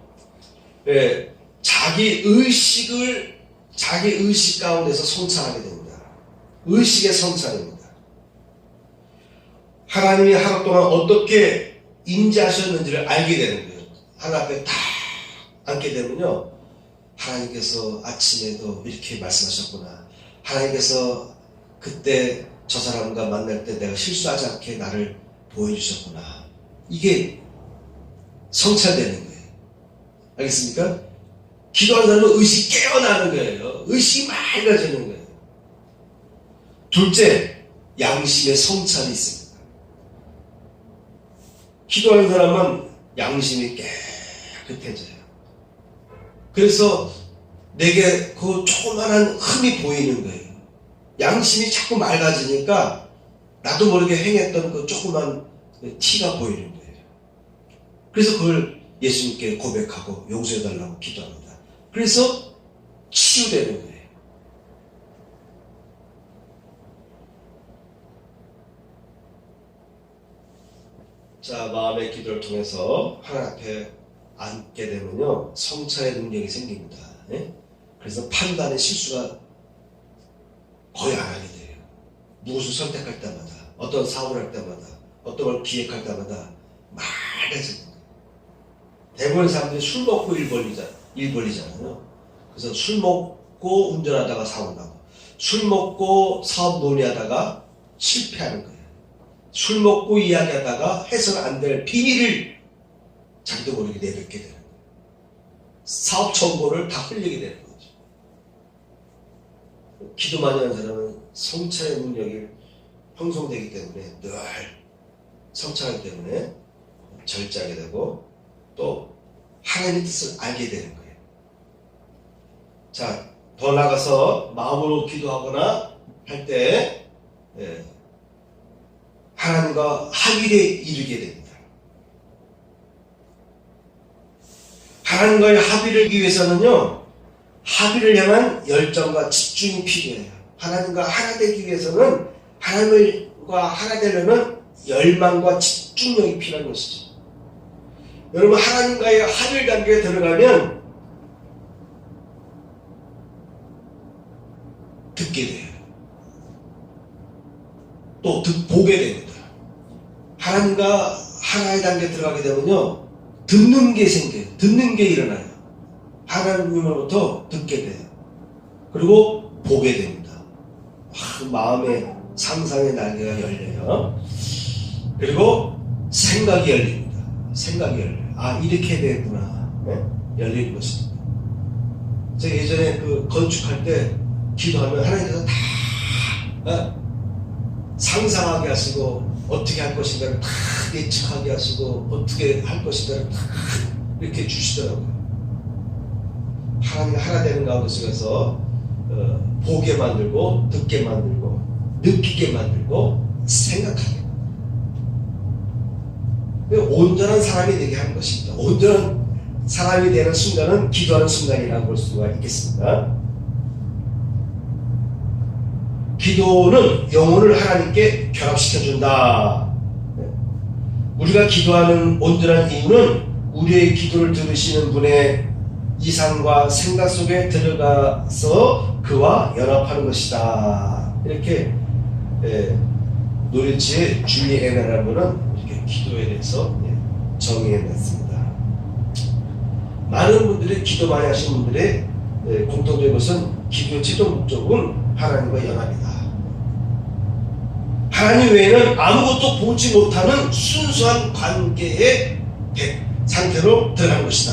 자기 의식 가운데서 성찰하게 됩니다. 의식의 성찰입니다. 하나님이 하루 동안 어떻게 임재하셨는지를 알게 되는 거예요. 하나님 앞에 딱 앉게 되면요, 하나님께서 아침에도 이렇게 말씀하셨구나. 하나님께서 그때 저 사람과 만날 때 내가 실수하지 않게 나를 보여주셨구나. 이게 성찰되는 거예요. 알겠습니까? 기도하는 사람은 의식이 깨어나는 거예요. 의식이 맑아지는 거예요. 둘째, 양심의 성찰이 있습니다. 기도하는 사람은 양심이 깨끗해져요. 그래서 내게 그 조그만한 흠이 보이는 거예요. 양심이 자꾸 맑아지니까 나도 모르게 행했던 그 조그만 티가 보이는 거예요. 그래서 그걸 예수님께 고백하고 용서해달라고 기도합니다. 그래서 치유되는 거예요. 자, 마음의 기도를 통해서 하나님 앞에 앉게 되면요, 성찰의 능력이 생깁니다. 예? 그래서 판단의 실수가 거의 안 하게 돼요. 무엇을 선택할 때마다, 어떤 사업을 할 때마다, 어떤 걸 기획할 때마다 말해지는 거예요. 대부분의 사람들이 술 먹고 일 벌리잖아요. 그래서 술 먹고 운전하다가 사고 나고, 술 먹고 사업 논의하다가 실패하는 거예요. 술 먹고 이야기하다가 해서는 안 될 비밀을 자기도 모르게 내뱉게 되는 거예요. 사업 정보를 다 흘리게 되는 거죠. 기도 많이 하는 사람은 성찰의 능력이 형성되기 때문에 늘 성찰하기 때문에 절제하게 되고 또 하나님의 뜻을 알게 되는 거예요. 자, 더 나아가서 마음으로 기도하거나 할 때 하나님과 합의에 이르게 됩니다. 하나님과의 합의를 하기 위해서는요, 합의를 향한 열정과 집중이 필요해요. 하나님과 하나 되기 위해서는 하나님과 하나 되려면 열망과 집중력이 필요한 것이죠. 여러분, 하나님과의 합의 관계에 들어가면 듣게 돼요. 또 보게 됩니다. 하나님과 하나의 단계에 들어가게 되면요, 듣는 게 생겨요. 듣는 게 일어나요. 하나님으로부터 듣게 돼요. 그리고 보게 됩니다. 마음의 상상의 날개가 열려요. 그리고 생각이 열립니다. 생각이 열려요. 아, 이렇게 되겠구나. 네? 열리는 것입니다. 제가 예전에 건축할 때 기도하면 하나님께서 다 상상하게 하시고 어떻게 할 것인가를 다 예측하게 하시고 어떻게 할 것인가를 다 이렇게 주시더라고요. 하나님 하나 되는 가운데 속에서 보게 만들고 듣게 만들고 느끼게 만들고 생각하게 온전한 사람이 되게 하는 것입니다. 온전한 사람이 되는 순간은 기도하는 순간이라고 볼 수가 있겠습니다. 기도는 영혼을 하나님께 결합시켜준다. 우리가 기도하는 온전한 이유는 우리의 기도를 들으시는 분의 이상과 생각 속에 들어가서 그와 연합하는 것이다. 이렇게 노리치의 줄리 에메라는 분은 이렇게 기도에 대해서 정의해냈습니다. 많은 분들이 기도 많이 하시는 분들의 공통된 것은 기도의 최종 목적은 하나님과 연합이다. 하나님 외에는 아무것도 보지 못하는 순수한 관계의 상태로 들어간 것이다.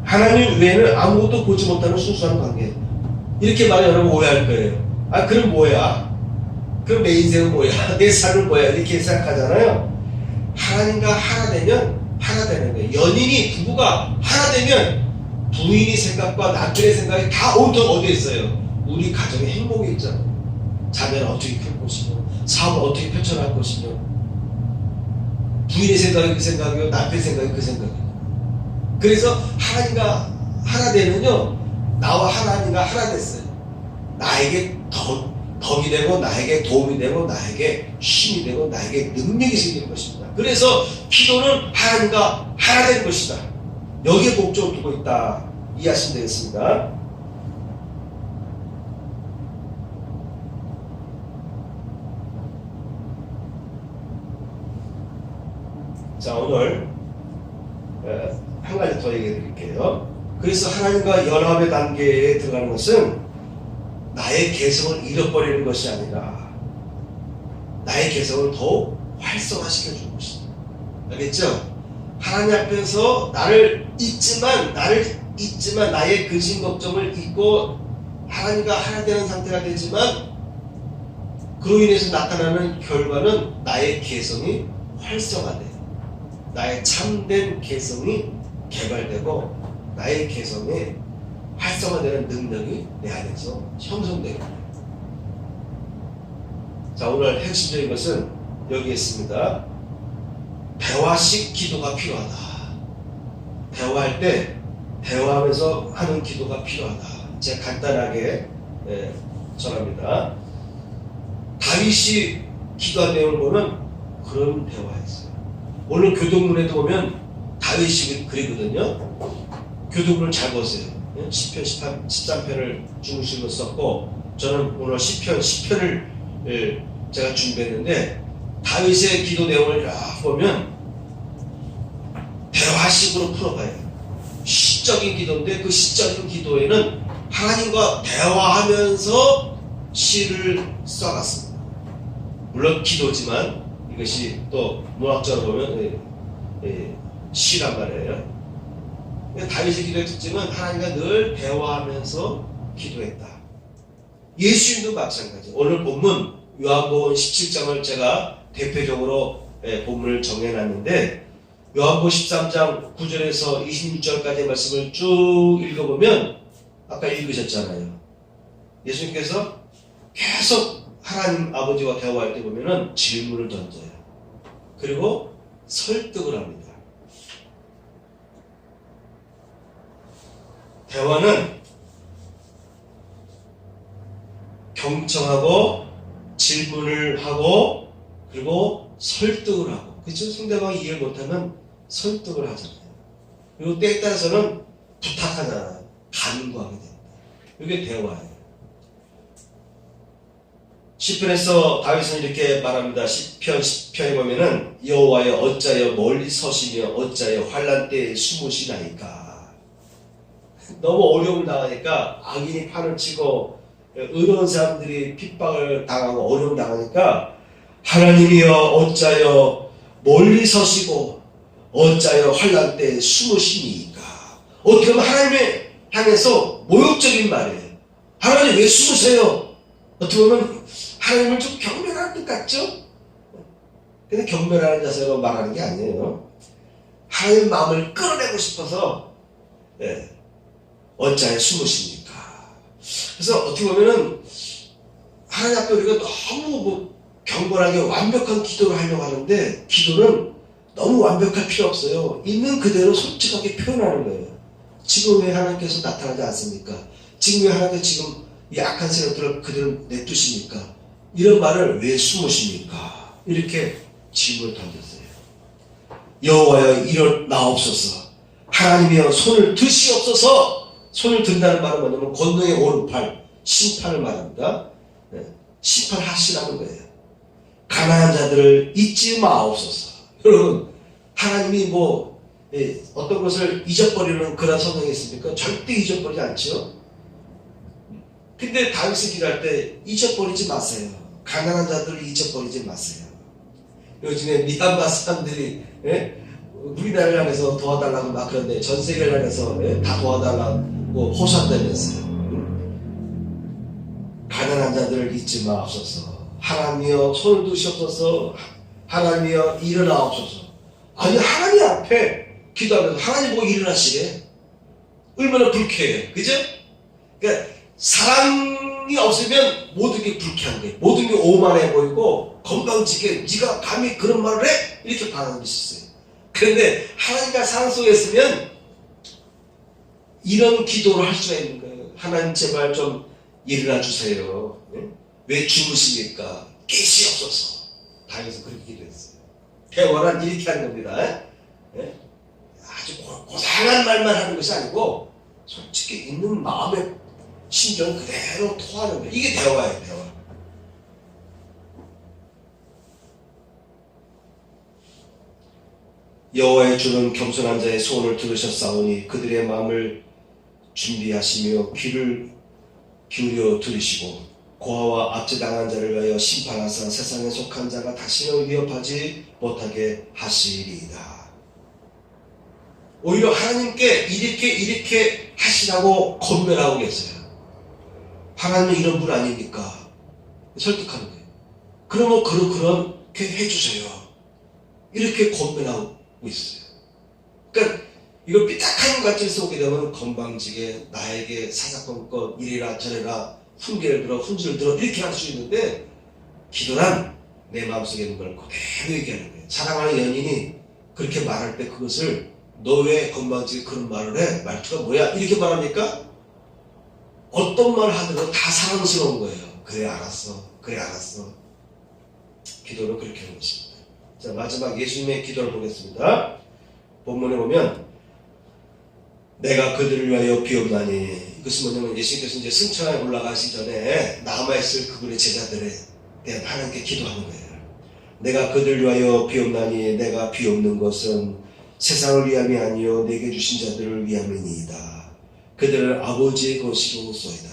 하나님 외에는 아무것도 보지 못하는 순수한 관계. 이렇게 말하면 오해할 거예요. 아, 그럼 뭐야? 그럼 내 인생은 뭐야? 내 삶은 뭐야? 이렇게 생각하잖아요. 하나님과 하나 되면 하나 되는 거예요. 연인이, 부부가 하나 되면 부인의 생각과 남편의 생각이 다 온통 어디에 있어요? 우리 가정의 행복에 있잖아요. 자녀를 어떻게 키울 것이며, 사업을 어떻게 펼쳐나갈 것이며, 부인의 생각이 그 생각이고, 남편의 생각이 그 생각이고. 그래서 하나님과 하나 되면요, 나와 하나님과 하나 됐어요. 나에게 덕이 되고, 나에게 도움이 되고, 나에게 힘이 되고, 나에게 능력이 생기는 것입니다. 그래서 기도는 하나님과 하나 된 것이다. 여기에 목적을 두고 있다. 이해하시면 되겠습니다. 자, 오늘 한 가지 더 얘기해 드릴게요. 그래서 하나님과 연합의 단계에 들어가는 것은 나의 개성을 잃어버리는 것이 아니라 나의 개성을 더욱 활성화시켜 주는 것이다. 알겠죠? 하나님 앞에서 나를 잊지만 나의 근심 걱정을 잊고 하나님과 하나 되는 상태가 되지만 그로 인해서 나타나는 결과는 나의 개성이 활성화돼요. 나의 참된 개성이 개발되고 나의 개성이 활성화되는 능력이 내 안에서 형성되는 거예요. 자, 오늘 핵심적인 것은 여기에 있습니다. 대화식 기도가 필요하다. 대화할 때 대화하면서 하는 기도가 필요하다. 제가 간단하게 전합니다. 다윗이 기도한 내용을 보면 그런 대화였어요. 오늘 교동문에도 보면 다윗이 그리거든요. 교동문을 잘 보세요. 시편 13편을 중심으로 썼고, 저는 오늘 시편 10편을 제가 준비했는데, 다윗의 기도 내용을 쫙 보면 대화식으로 풀어봐요. 시적인 기도인데 그 시적인 기도에는 하나님과 대화하면서 시를 써갔습니다. 물론 기도지만 이것이 또 문학적으로 보면 시란 말이에요. 다윗의 기도의 특징은 하나님과 늘 대화하면서 기도했다. 예수님도 마찬가지. 오늘 본문 요한복음 17장을 제가 대표적으로 본문을 정해놨는데, 요한복음 13장 9절에서 26절까지의 말씀을 쭉 읽어보면 아까 읽으셨잖아요. 예수님께서 계속 하나님 아버지와 대화할 때 보면은 질문을 던져요. 그리고 설득을 합니다. 대화는 경청하고 질문을 하고 그리고 설득을 하고, 그렇죠? 상대방이 이해를 못하면 설득을 하잖아요. 그리고 때에 따라서는 부탁하잖아요. 간구하게 됩니다. 이게 대화예요. 시편에서 다윗은 이렇게 말합니다. 시편 10편에 보면은 여호와여 어찌하여 멀리 서시며 어찌하여 환난 때에 숨으시나이까. 너무 어려움을 당하니까, 악인이 판을 치고 의로운 사람들이 핍박을 당하고 어려움 당하니까, 하나님이여 어찌하여 멀리 서시고 어찌하여 환난 때에 숨으시니까. 어떻게 보면 하나님을 향해서 모욕적인 말이에요. 하나님 왜 숨으세요? 어떻게 보면 하나님을 좀 경멸하는 것 같죠? 근데 경멸하는 자세로 말하는 게 아니에요. 하나님 마음을 끌어내고 싶어서 어찌하여 숨으십니까? 그래서 어떻게 보면은 하나님 앞에 우리가 너무 경건하게 완벽한 기도를 하려고 하는데, 기도는 너무 완벽할 필요 없어요. 있는 그대로 솔직하게 표현하는 거예요. 지금 왜 하나님께서 나타나지 않습니까? 지금 왜 하나님께서 지금 이 악한 세력들을 그대로 내두십니까? 이런 말을 왜 숨으십니까? 이렇게 질문을 던졌어요. 여호와여 일어나옵소서. 하나님이여 손을 드시옵소서. 손을 든다는 말은 뭐냐면 권능의 오른팔, 심판을 말합니다. 심판하시라는 거예요. 가난한 자들을 잊지 마옵소서. 여러분, 하나님이 어떤 것을 잊어버리는 그런 성경이 있습니까? 절대 잊어버리지 않죠. 근데 다윗이 기도할 때 잊어버리지 마세요. 가난한 자들을 잊어버리지 마세요. 요즘에 미얀마 사람들이 우리나라를 향해서 도와달라고 막 그런데 전 세계를 향해서 다 도와달라고 호소한다면서요. 가난한 자들을 잊지 마옵소서. 하나님이여 손을 드시옵소서. 하나님이여 일어나옵소서. 아니, 하나님 앞에 기도하면서 하나님 보고 일어나시게? 얼마나 불쾌해요. 그죠? 그러니까 사랑이 없으면 모든 게 불쾌한 거예요. 모든 게 오만해 보이고 건방지게 네가 감히 그런 말을 해? 이렇게 반응할 수 있어요. 그런데 하나님과 사랑 속에 있으면 이런 기도를 할 수가 있는 거예요. 하나님 제발 좀 일어나 주세요. 왜 주무십니까? 깨시옵소서. 다윗은 그렇게 기도했어요. 대화란 이렇게 하는 겁니다. 아주 고상한 말만 하는 것이 아니고 솔직히 있는 마음의 심정을 그대로 토하는 거예요. 이게 대화예요. 대화. 여호와의 주는 겸손한 자의 소원을 들으셨사오니 그들의 마음을 준비하시며 귀를 기울여 들으시고 고아와 압제당한 자를 위하여 심판하사 세상에 속한 자가 다시는 위협하지 못하게 하시리이다. 오히려 하나님께 이렇게 하시라고 권면하고 계세요. 하나님은 이런 분 아닙니까? 설득하는 거예요. 그러면 그렇게 해주세요. 이렇게 권면하고 있어요. 그러니까 이거 삐딱한 것같이 속게 되면 건방지게 나에게 사사건건 이래라 저래라 훈계를 들어 훈지를 들어 이렇게 할 수 있는데, 기도란 내 마음속에 있는 걸 그대로 얘기하는 거예요. 사랑하는 연인이 그렇게 말할 때 그것을 너 왜 건방지게 그런 말을 해? 말투가 뭐야? 이렇게 말합니까? 어떤 말을 하더라도 다 사랑스러운 거예요. 그래 알았어. 그래 알았어. 기도는 그렇게 하는 것입니다. 자, 마지막 예수님의 기도를 보겠습니다. 본문에 보면 내가 그들을 위하여 비옵나니, 이것은 뭐냐면 예수님께서 이제 승천에 올라가시기 전에 남아있을 그분의 제자들에 대한 하나님께 기도하는 거예요. 내가 그들을 위하여 비옵나니 내가 비옵는 것은 세상을 위함이 아니요 내게 주신 자들을 위함이니이다. 그들은 아버지의 것이로소이다.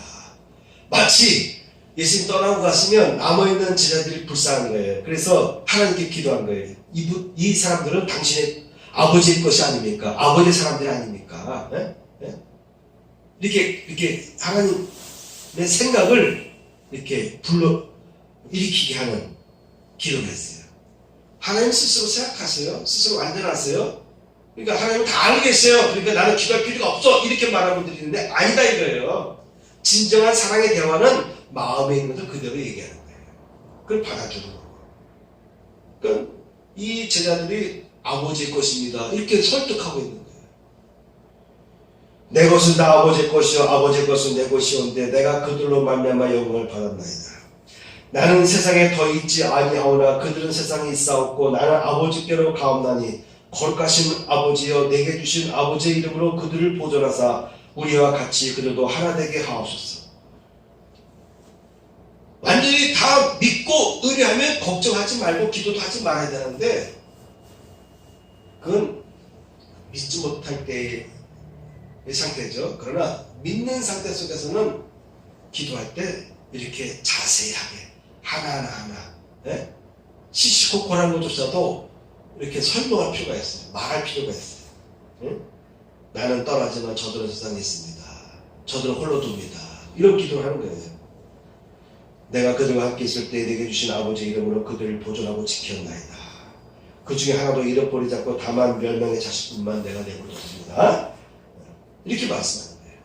마치 예수님 떠나고 갔으면 남아있는 제자들이 불쌍한 거예요. 그래서 하나님께 기도한 거예요. 이 사람들은 당신의 아버지의 것이 아닙니까? 아버지의 사람들이 아닙니까? 예? 예? 이렇게 하나님의 생각을 이렇게 일으키게 하는 기도를 했어요. 하나님 스스로 생각하세요? 스스로 완전하세요? 그러니까 하나님은 다 알고 계세요. 그러니까 나는 기도할 필요가 없어. 이렇게 말하는 분들이 있는데 아니다 이거예요. 진정한 사랑의 대화는 마음에 있는 것을 그대로 얘기하는 거예요. 그걸 받아주는 거예요. 그러니까 이 제자들이 아버지의 것입니다. 이렇게 설득하고 있는 거예요. 내 것은 다 아버지의 것이요 아버지의 것은 내 것이온데 내가 그들로 말미암아 영광을 받았나이다. 나는 세상에 더 있지 아니하오나 그들은 세상에 있사옵고 나는 아버지께로 가옵나니 거룩하신 아버지여 내게 주신 아버지의 이름으로 그들을 보존하사 우리와 같이 그들도 하나 되게 하옵소서. 완전히 다 믿고 의뢰하면 걱정하지 말고 기도도 하지 말아야 되는데 그건 믿지 못할 때의 상태죠. 그러나 믿는 상태 속에서는 기도할 때 이렇게 자세히 하게 하나하나 예? 시시콜콜한 것조차도 이렇게 설명할 필요가 있어요. 말할 필요가 있어요. 예? 나는 떠나지만 저들은 세상에 있습니다. 저들은 홀로 둡니다. 이런 기도를 하는 거예요. 내가 그들과 함께 있을 때 내게 주신 아버지 이름으로 그들을 보존하고 지켰나이다. 그 중에 하나도 잃어버리지 않고 다만 멸망의 자식뿐만 내가 내버렸습니다. 이렇게 말씀하는 거예요.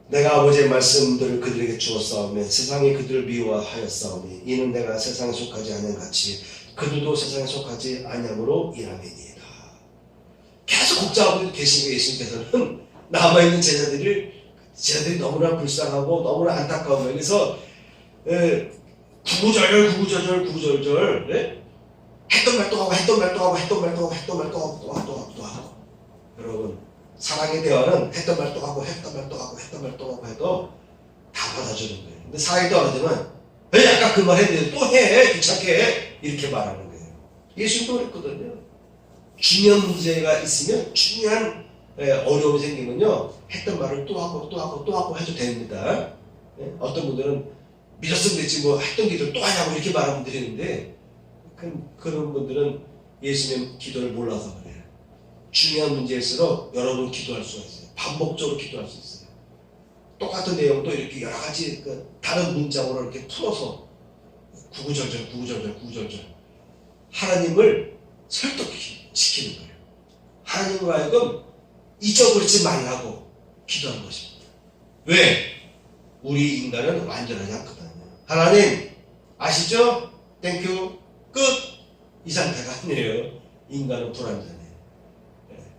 내가 아버지의 말씀들을 그들에게 주었사오며 세상이 그들을 미워하였사오니 이는 내가 세상에 속하지 아니한 같이 그들도 세상에 속하지 아니함으로 일함이니이다. 계속 걱정하고 계신 예수님께서는 남아있는 제자들이 너무나 불쌍하고 너무나 안타까운 거예요. 그래서 구구절절 네? 했던 말 또 하고 여러분 사랑의 대화는 했던 말 또 하고 해도 다 받아주는 거예요. 근데 사랑이 떨어지면 아까 그 말 했는데 또 해 귀찮게 해 이렇게 말하는 거예요. 예수님도 그랬거든요. 중요한 문제가 있으면 중요한 어려움이 생기면요 했던 말을 또 하고 해도 됩니다. 어떤 분들은 믿었으면 됐지 뭐 했던 기도를 또 하냐고 이렇게 말하면 되는데 그런 분들은 예수님 기도를 몰라서 그래요. 중요한 문제일수록 여러분 기도할 수가 있어요. 반복적으로 기도할 수 있어요. 똑같은 내용도 이렇게 여러 가지 다른 문장으로 이렇게 풀어서 구구절절 하나님을 설득시키는 거예요. 하나님과 하여금 잊어버리지 말라고 기도하는 것입니다. 왜? 우리 인간은 완전하지 않거든요. 하나님 아시죠? 땡큐 끝! 이 상태가 아니에요. 인간은 불완전해요.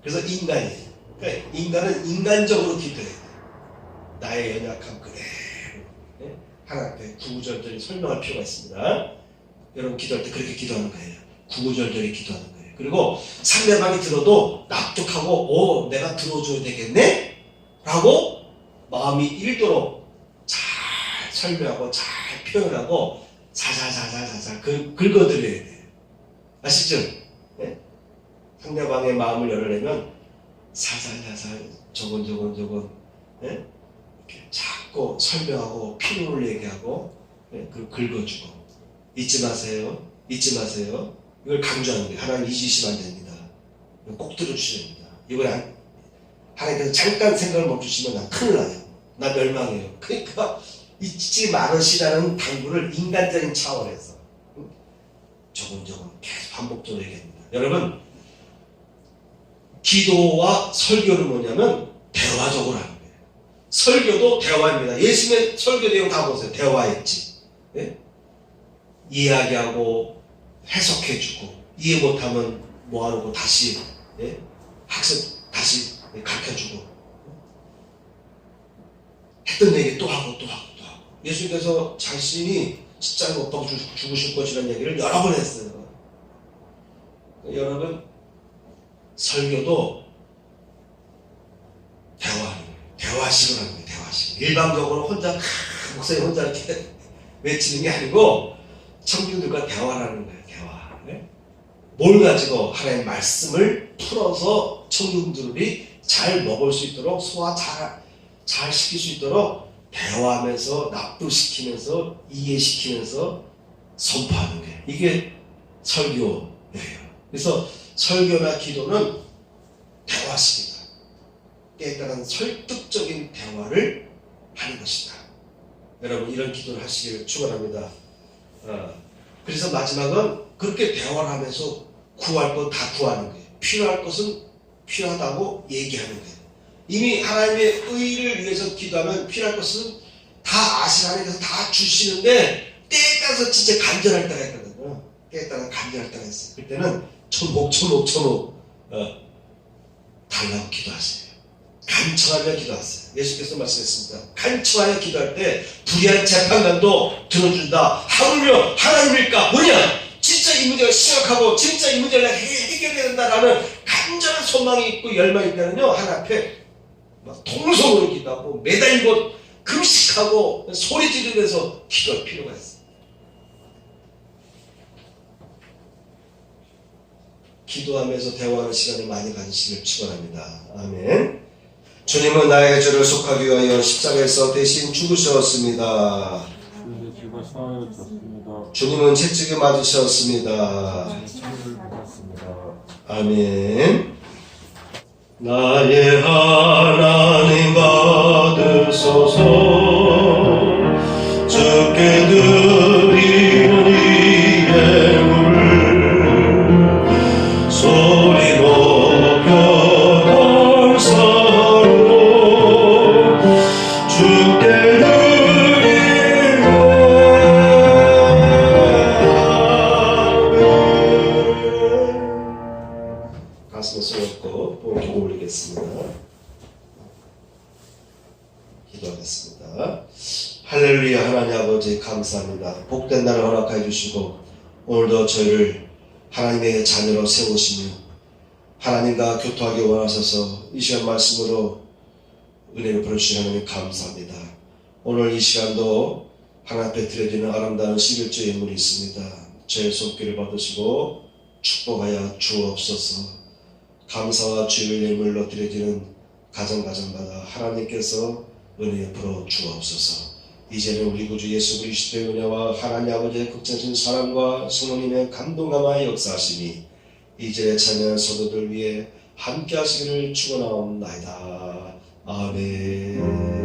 그래서 인간이에요. 그러니까 인간은 인간적으로 기도해야 돼요. 나의 연약함 그대로 하나님께 구구절절히 설명할 필요가 있습니다. 여러분 기도할 때 그렇게 기도하는 거예요. 구구절절히 기도하는 거예요. 그리고 상대방이 들어도 납득하고 내가 들어줘야 되겠네? 라고 마음이 일도록 잘 설명하고 잘 표현하고 자자자자자자 긁어드려야 돼요. 아시죠? 네? 상대방의 마음을 열어내면 살살살살 저건 네? 이렇게 자꾸 설명하고 필요를 얘기하고 네? 그걸 긁어주고 잊지 마세요. 이걸 강조하는 거예요. 하나님 잊으시면 안 됩니다. 꼭 들어주셔야 됩니다. 이걸 하나님께서 잠깐 생각을 멈추시면 난 큰일 나요. 나 멸망해요. 그러니까 잊지 말으시라는 당부를 인간적인 차원에서 조금 계속 반복적으로 얘기합니다. 여러분 기도와 설교는 뭐냐면 대화적으로 하는 거예요. 설교도 대화입니다. 예수님의 설교 내용 다 보세요. 대화했지. 네? 이야기하고 해석해주고 이해 못하면 뭐하고 다시 학습 다시 가르쳐주고 했던 얘기 또 하고 예수님께서 자신이 십자가에 못 박혀 죽으실 것이라는 얘기를 여러 번 했어요. 여러분, 설교도 대화식으로 하는 거예요. 대화식. 일방적으로 혼자 목사님 혼자 이렇게 외치는 게 아니고 청중들과 대화를 하는 거예요. 대화. 네? 뭘 가지고 하나님의 말씀을 풀어서 청중들이 잘 먹을 수 있도록 소화 잘 시킬 수 있도록 대화하면서 납득시키면서 이해시키면서 선포하는 게 이게 설교예요. 그래서 설교나 기도는 대화식이다. 깨끗한 설득적인 대화를 하는 것이다. 여러분 이런 기도를 하시기를 축원합니다. 그래서 마지막은 그렇게 대화를 하면서 구할 것 다 구하는 거예요. 필요할 것은 필요하다고 얘기하는 거예요. 이미 하나님의 의를 위해서 기도하면 필요할 것은 다 아시는 하나님께서 다 주시는데 때에 따라서 진짜 간절할 때가 있거든요. 때에 따라 간절할 때가 있어요. 그때는 천복 달라고 기도하세요. 간청하며 기도하세요. 예수께서 말씀했습니다. 간청하여 기도할 때 불의한 재판관도 들어준다. 하물며 하나님일까? 뭐냐? 진짜 이 문제가 심각하고 진짜 이 문제를 해결해야 된다라는 간절한 소망이 있고 열망이 있다면요, 하나님 앞에 막 통성으로 기도하고 매달리고 금식하고 소리 지르면서 기도할 필요가 있어요. 기도하면서 대화하는 시간을 많이 가지시길 축원합니다. 아멘. 주님은 나의 죄를 속하기 위하여 십자가에서 대신 죽으셨습니다. 그런데 제가 사하였습니다. 주님은 채찍에 맞으셨습니다. 천을 받았습니다. 아멘. 나의 하나님 받으소서 주께 드리는 이 예물 소리 높여 감사로 주께 드리네. 가슴에 손 얹고 본 기도 올리겠습니다. 기도하겠습니다. 할렐루야. 하나님 아버지 감사합니다. 복된 날을 허락해 주시고 오늘도 저희를 하나님의 자녀로 세우시며 하나님과 교통하기 원하셔서 이 시간 말씀으로 은혜를 부어주신 하나님 감사합니다. 오늘 이 시간도 하나님 앞에 드려지는 아름다운 11조 예물이 있습니다. 저의 손길을 받으시고 축복하여 주옵소서. 감사와 주의 예물로 드려지는 가정가정마다 하나님께서 은혜 풀어 주옵소서. 이제는 우리 구주 예수 그리스도의 은혜와 하나님 아버지의 극진하신 사랑과 성령님의 감동감화 역사하심이 이제의 참여한 성도들 위해 함께 하시기를 축원하옵나이다. 아멘.